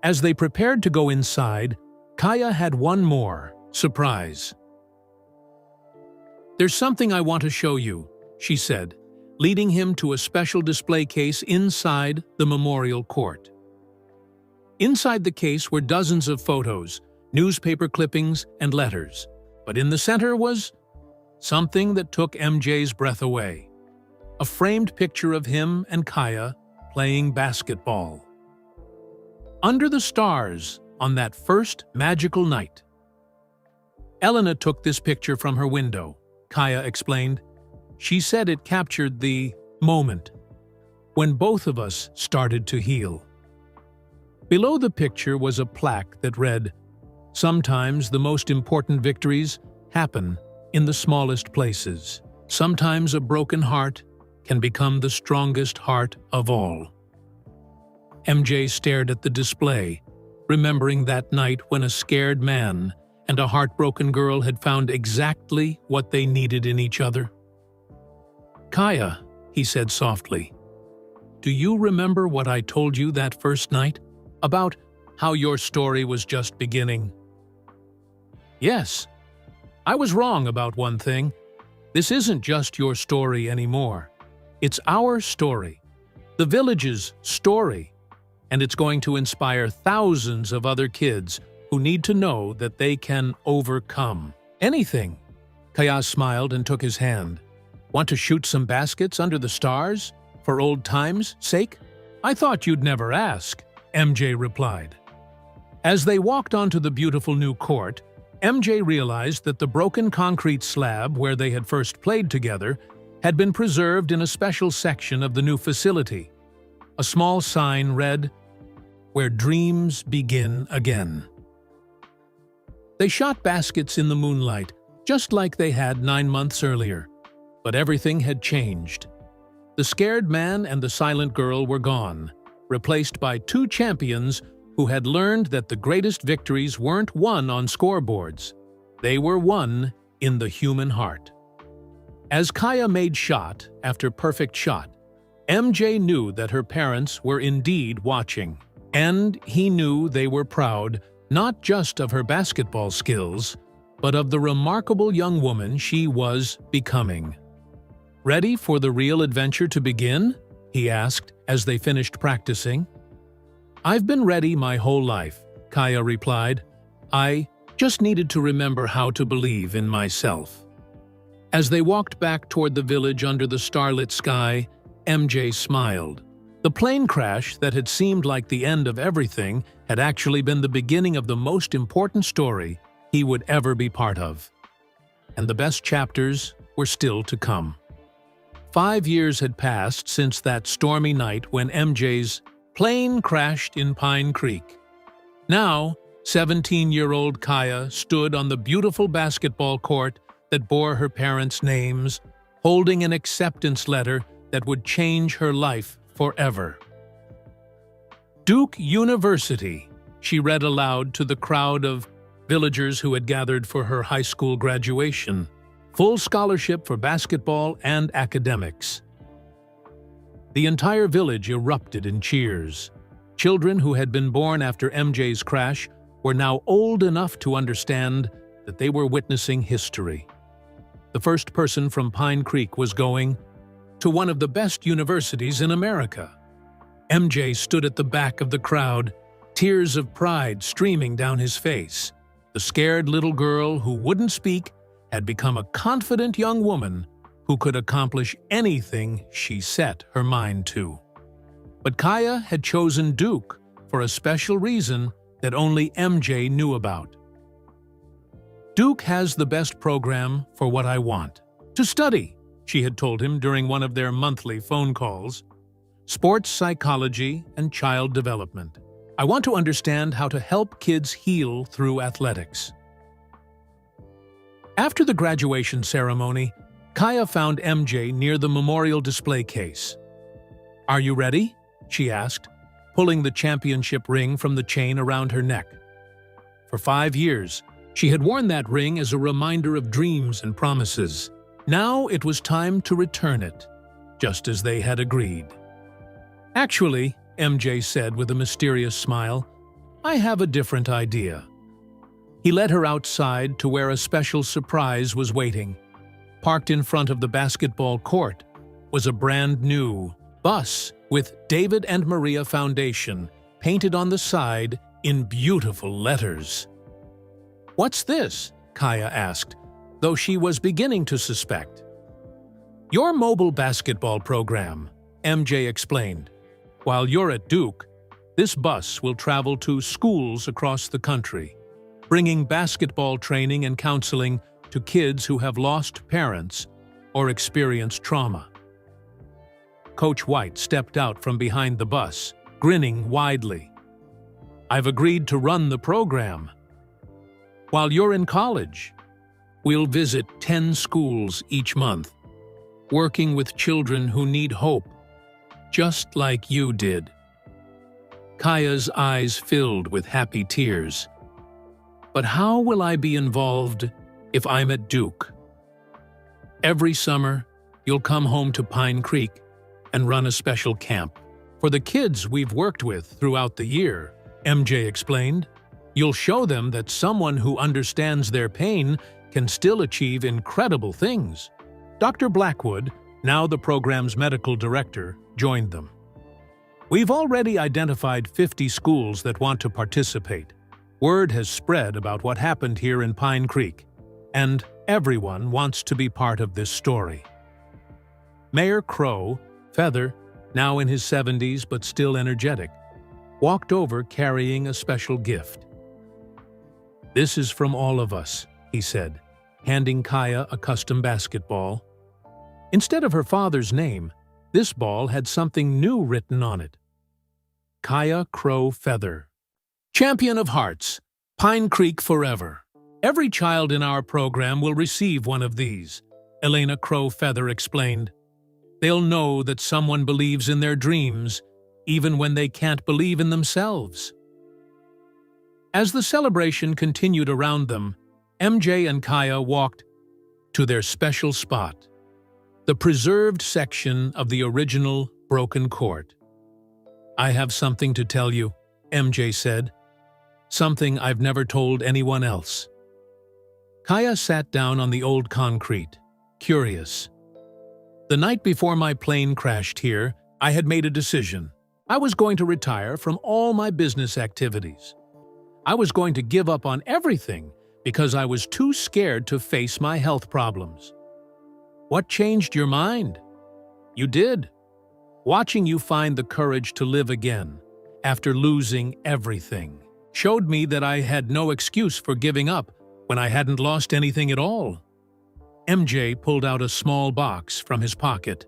As they prepared to go inside, Kaya had one more surprise. "There's something I want to show you," she said, leading him to a special display case inside the memorial court. Inside the case were dozens of photos, newspaper clippings, and letters. But in the center was something that took MJ's breath away. A framed picture of him and Kaya playing basketball. Under the stars on that first magical night. "Elena took this picture from her window," Kaya explained. "She said it captured the moment when both of us started to heal." Below the picture was a plaque that read, "Sometimes the most important victories happen in the smallest places. Sometimes a broken heart can become the strongest heart of all." MJ stared at the display, remembering that night when a scared man and a heartbroken girl had found exactly what they needed in each other. "Kaya," he said softly, "do you remember what I told you that first night? About how your story was just beginning?" "Yes. I was wrong about one thing. This isn't just your story anymore. It's our story, the village's story, and it's going to inspire thousands of other kids who need to know that they can overcome anything." Kaya smiled and took his hand. "Want to shoot some baskets under the stars, for old times' sake?" "I thought you'd never ask," MJ replied. As they walked onto the beautiful new court, MJ realized that the broken concrete slab where they had first played together had been preserved in a special section of the new facility. A small sign read, "Where dreams begin again." They shot baskets in the moonlight, just like they had 9 months earlier. But everything had changed. The scared man and the silent girl were gone, replaced by 2 champions who had learned that the greatest victories weren't won on scoreboards. They were won in the human heart. As Kaya made shot after perfect shot, MJ knew that her parents were indeed watching. And he knew they were proud not just of her basketball skills, but of the remarkable young woman she was becoming. "Ready for the real adventure to begin?" he asked as they finished practicing. "I've been ready my whole life," Kaya replied. "I just needed to remember how to believe in myself." As they walked back toward the village under the starlit sky, MJ smiled. The plane crash that had seemed like the end of everything had actually been the beginning of the most important story he would ever be part of. And the best chapters were still to come. 5 years had passed since that stormy night when MJ's plane crashed in Pine Creek. Now, 17-year-old Kaya stood on the beautiful basketball court that bore her parents' names, holding an acceptance letter that would change her life forever. "Duke University," she read aloud to the crowd of villagers who had gathered for her high school graduation. "Full scholarship for basketball and academics." The entire village erupted in cheers. Children who had been born after MJ's crash were now old enough to understand that they were witnessing history. The first person from Pine Creek was going to one of the best universities in America. MJ stood at the back of the crowd, tears of pride streaming down his face. The scared little girl who wouldn't speak had become a confident young woman who could accomplish anything she set her mind to. But Kaya had chosen Duke for a special reason that only MJ knew about. "Duke has the best program for what I want to study," she had told him during one of their monthly phone calls. "Sports psychology and child development. I want to understand how to help kids heal through athletics." After the graduation ceremony, Kaya found MJ near the memorial display case. "Are you ready?" she asked, pulling the championship ring from the chain around her neck. For 5 years, she had worn that ring as a reminder of dreams and promises. Now it was time to return it, just as they had agreed. "Actually," MJ said with a mysterious smile, "I have a different idea." He led her outside to where a special surprise was waiting. Parked in front of the basketball court was a brand-new bus with David and Maria Foundation painted on the side in beautiful letters. "What's this?" Kaya asked, though she was beginning to suspect. "Your mobile basketball program," MJ explained. "While you're at Duke, this bus will travel to schools across the country, bringing basketball training and counseling to kids who have lost parents or experienced trauma." Coach White stepped out from behind the bus, grinning widely. "I've agreed to run the program. While you're in college, we'll visit 10 schools each month, working with children who need hope, just like you did." Kaya's eyes filled with happy tears. "But how will I be involved if I'm at Duke?" "Every summer, you'll come home to Pine Creek and run a special camp for the kids we've worked with throughout the year," MJ explained. "You'll show them that someone who understands their pain can still achieve incredible things." Dr. Blackwood, now the program's medical director, joined them. "We've already identified 50 schools that want to participate. Word has spread about what happened here in Pine Creek, and everyone wants to be part of this story." Mayor Crow, Feather, now in his 70s but still energetic, walked over carrying a special gift. "This is from all of us," he said, handing Kaya a custom basketball. Instead of her father's name, this ball had something new written on it. Kaya Crow Feather. "Champion of Hearts, Pine Creek Forever. Every child in our program will receive one of these," Elena Crow Feather explained. "They'll know that someone believes in their dreams, even when they can't believe in themselves." As the celebration continued around them, MJ and Kaya walked to their special spot, the preserved section of the original broken court. "I have something to tell you," MJ said. "Something I've never told anyone else." Kaya sat down on the old concrete, curious. "The night before my plane crashed here, I had made a decision. I was going to retire from all my business activities. I was going to give up on everything because I was too scared to face my health problems. What changed your mind? You did. Watching you find the courage to live again after losing everything showed me that I had no excuse for giving up when I hadn't lost anything at all. MJ pulled out a small box from his pocket.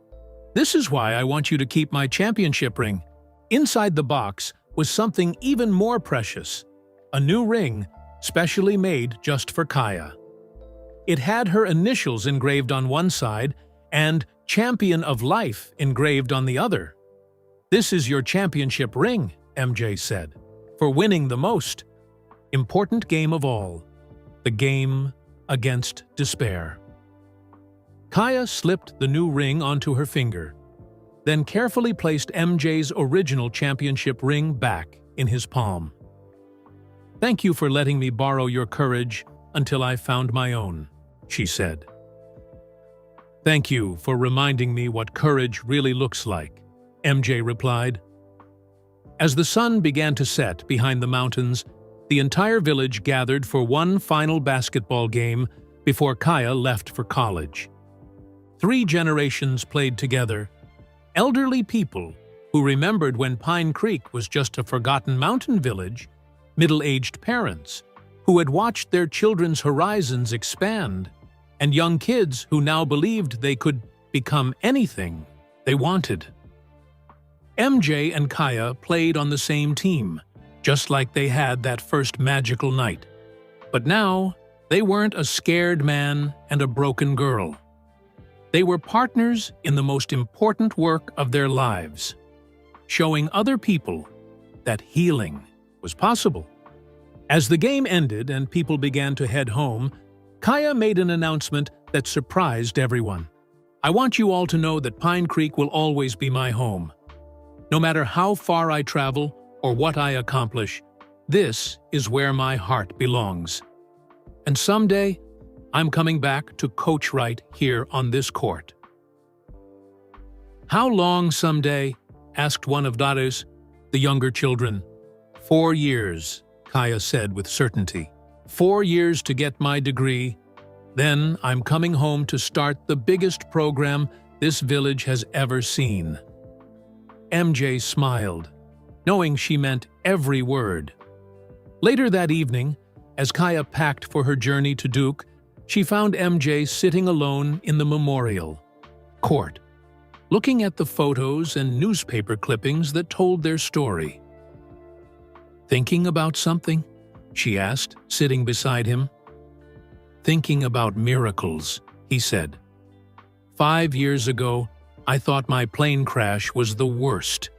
This is why I want you to keep my championship ring. Inside the box was something even more precious, a new ring specially made just for Kaya. It had her initials engraved on one side and Champion of Life engraved on the other. This is your championship ring, MJ said, for winning the most important game of all, the game against despair. Kaya slipped the new ring onto her finger, then carefully placed MJ's original championship ring back in his palm. Thank you for letting me borrow your courage until I found my own, she said. Thank you for reminding me what courage really looks like, MJ replied. As the sun began to set behind the mountains, the entire village gathered for one final basketball game before Kaya left for college. 3 generations played together, elderly people who remembered when Pine Creek was just a forgotten mountain village, middle-aged parents who had watched their children's horizons expand, and young kids who now believed they could become anything they wanted. MJ and Kaya played on the same team, just like they had that first magical night. But now, they weren't a scared man and a broken girl. They were partners in the most important work of their lives, showing other people that healing was possible. As the game ended and people began to head home, Kaya made an announcement that surprised everyone. I want you all to know that Pine Creek will always be my home. No matter how far I travel or what I accomplish, this is where my heart belongs. And someday, I'm coming back to coach right here on this court. How long someday? Asked one of Darius, the younger children. 4 years, Kaya said with certainty. 4 years to get my degree. Then I'm coming home to start the biggest program this village has ever seen. MJ smiled, knowing she meant every word. Later that evening, as Kaya packed for her journey to Duke, she found MJ sitting alone in the memorial court, looking at the photos and newspaper clippings that told their story. Thinking about something? She asked, sitting beside him. Thinking about miracles, he said. 5 years ago, I thought my plane crash was the worst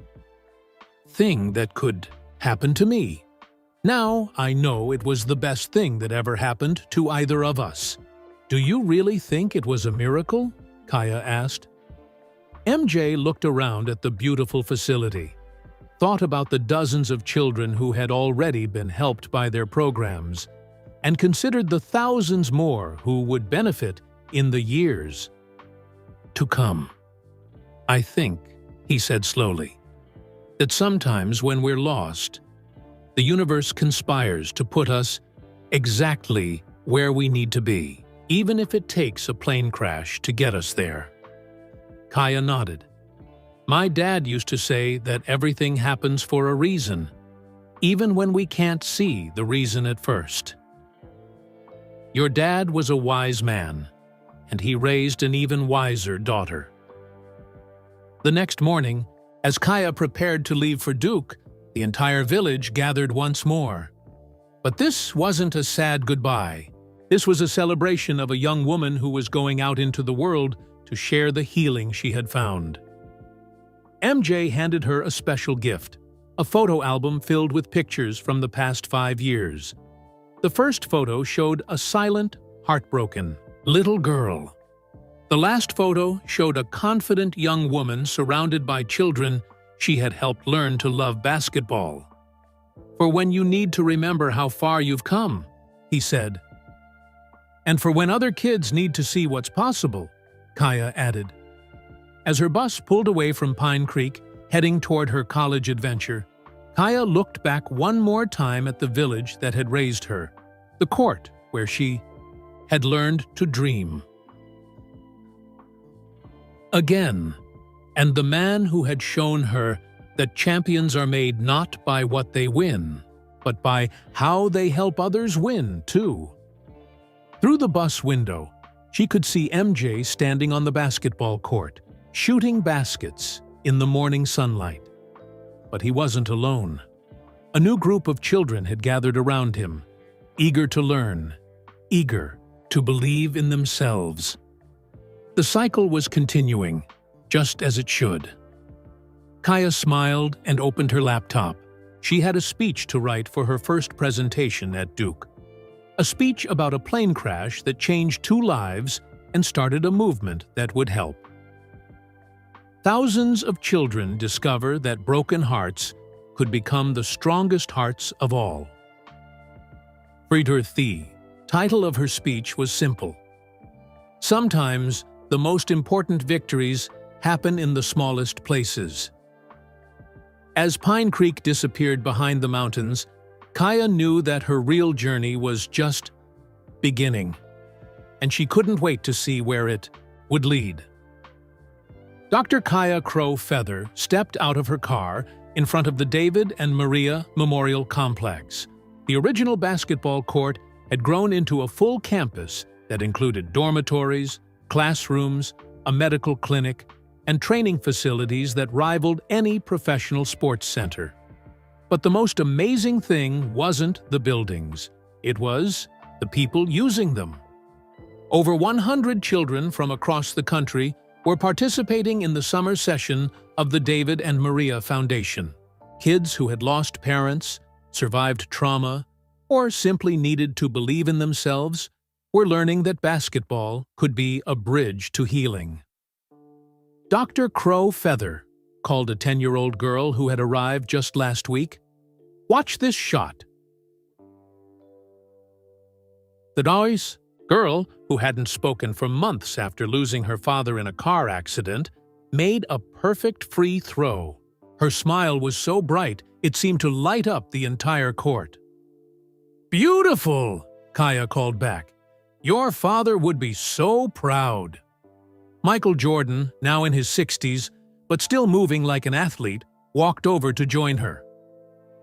thing that could happen to me. Now I know it was the best thing that ever happened to either of us. Do you really think it was a miracle? Kaya asked. MJ looked around at the beautiful facility, thought about the dozens of children who had already been helped by their programs, and considered the thousands more who would benefit in the years to come. I think, he said slowly, that sometimes when we're lost, the universe conspires to put us exactly where we need to be, even if it takes a plane crash to get us there. Kaya nodded. My dad used to say that everything happens for a reason, even when we can't see the reason at first. Your dad was a wise man, and he raised an even wiser daughter. The next morning, as Kaya prepared to leave for Duke, the entire village gathered once more. But this wasn't a sad goodbye. This was a celebration of a young woman who was going out into the world to share the healing she had found. MJ handed her a special gift, a photo album filled with pictures from the past 5 years. The first photo showed a silent, heartbroken little girl. The last photo showed a confident young woman surrounded by children she had helped learn to love basketball. For when you need to remember how far you've come, he said. And for when other kids need to see what's possible, Kaya added. As her bus pulled away from Pine Creek, heading toward her college adventure, Kaya looked back one more time at the village that had raised her, the court where she had learned to dream. Again, and the man who had shown her that champions are made not by what they win, but by how they help others win, too. Through the bus window, she could see MJ standing on the basketball court, shooting baskets in the morning sunlight. But he wasn't alone. A new group of children had gathered around him, eager to learn, eager to believe in themselves. The cycle was continuing, just as it should. Kaya smiled and opened her laptop. She had a speech to write for her first presentation at Duke. A speech about a plane crash that changed 2 lives and started a movement that would help. Thousands of children discover that broken hearts could become the strongest hearts of all. Frieder The title of her speech was simple. Sometimes the most important victories happen in the smallest places. As Pine Creek disappeared behind the mountains, Kaya knew that her real journey was just beginning, and she couldn't wait to see where it would lead. Dr. Kaya Crow Feather stepped out of her car in front of the David and Maria Memorial Complex. The original basketball court had grown into a full campus that included dormitories, classrooms, a medical clinic, and training facilities that rivaled any professional sports center. But the most amazing thing wasn't the buildings. It was the people using them. Over 100 children from across the country were participating in the summer session of the David and Maria Foundation. Kids who had lost parents, survived trauma, or simply needed to believe in themselves were learning that basketball could be a bridge to healing. Dr. Crow Feather called a 10-year-old girl who had arrived just last week. "Watch this shot." The noise girl, who hadn't spoken for months after losing her father in a car accident, made a perfect free throw. Her smile was so bright it seemed to light up the entire court. "Beautiful!" Kaya called back. "Your father would be so proud." Michael Jordan, now in his 60s, but still moving like an athlete, walked over to join her.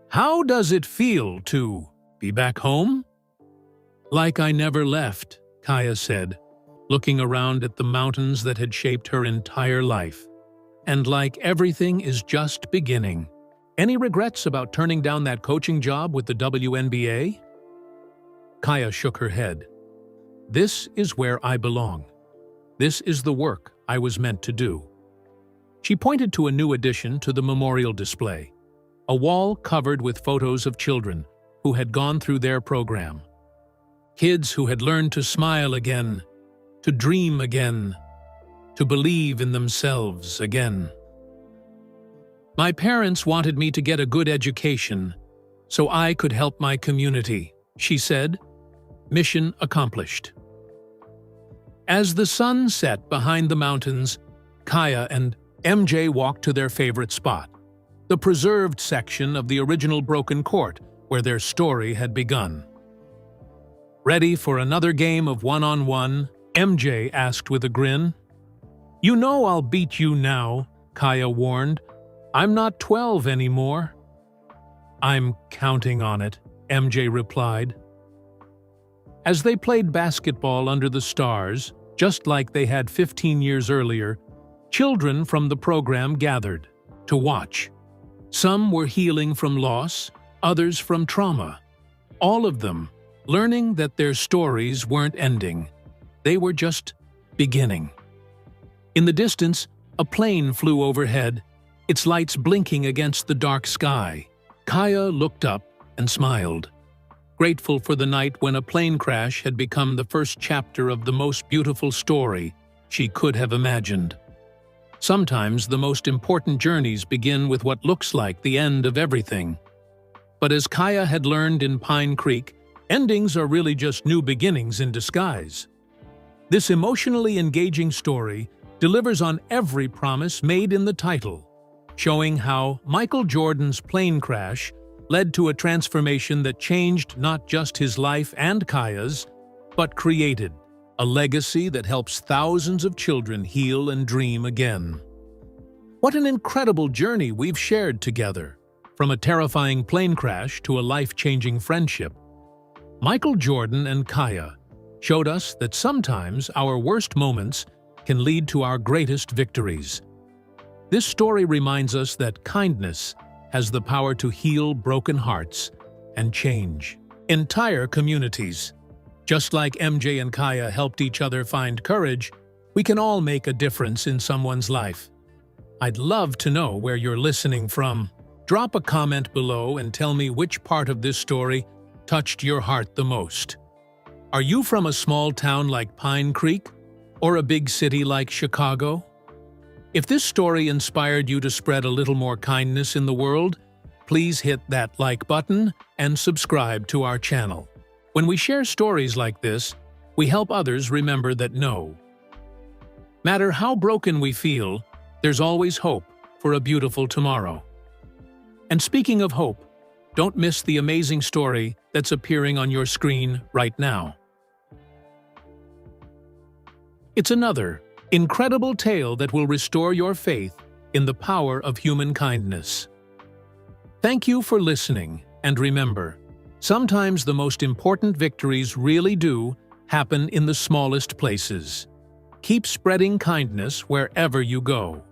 "How does it feel to be back home?" "Like I never left," Kaya said, looking around at the mountains that had shaped her entire life. "And like everything is just beginning." "Any regrets about turning down that coaching job with the WNBA?" Kaya shook her head. "This is where I belong. This is the work I was meant to do." She pointed to a new addition to the memorial display, a wall covered with photos of children who had gone through their program. Kids who had learned to smile again, to dream again, to believe in themselves again. "My parents wanted me to get a good education so I could help my community," she said. Mission accomplished. As the sun set behind the mountains, Kaya and MJ walked to their favorite spot, the preserved section of the original broken court where their story had begun. "Ready for another game of one-on-one?" MJ asked with a grin. "You know I'll beat you now," Kaya warned. "I'm not 12 anymore." "I'm counting on it," MJ replied. As they played basketball under the stars, just like they had 15 years earlier, children from the program gathered to watch. Some were healing from loss, others from trauma. All of them learning that their stories weren't ending. They were just beginning. In the distance, a plane flew overhead, its lights blinking against the dark sky. Kaya looked up and smiled, grateful for the night when a plane crash had become the first chapter of the most beautiful story she could have imagined. Sometimes the most important journeys begin with what looks like the end of everything. But as Kaya had learned in Pine Creek, endings are really just new beginnings in disguise. This emotionally engaging story delivers on every promise made in the title. showing how Michael Jordan's plane crash led to a transformation that changed not just his life and Kaya's, but created a legacy that helps thousands of children heal and dream again. What an incredible journey we've shared together, from a terrifying plane crash to a life-changing friendship. Michael Jordan and Kaya showed us that sometimes our worst moments can lead to our greatest victories. This story reminds us that kindness has the power to heal broken hearts and change entire communities. Just like MJ and Kaya helped each other find courage, we can all make a difference in someone's life. I'd love to know where you're listening from. Drop a comment below and tell me which part of this story touched your heart the most. Are you from a small town like Pine Creek or a big city like Chicago? If this story inspired you to spread a little more kindness in the world, please hit that like button and subscribe to our channel. When we share stories like this, we help others remember that no matter how broken we feel, there's always hope for a beautiful tomorrow. And speaking of hope, don't miss the amazing story that's appearing on your screen right now. It's another incredible tale that will restore your faith in the power of human kindness. Thank you for listening, and remember, sometimes the most important victories really do happen in the smallest places. Keep spreading kindness wherever you go.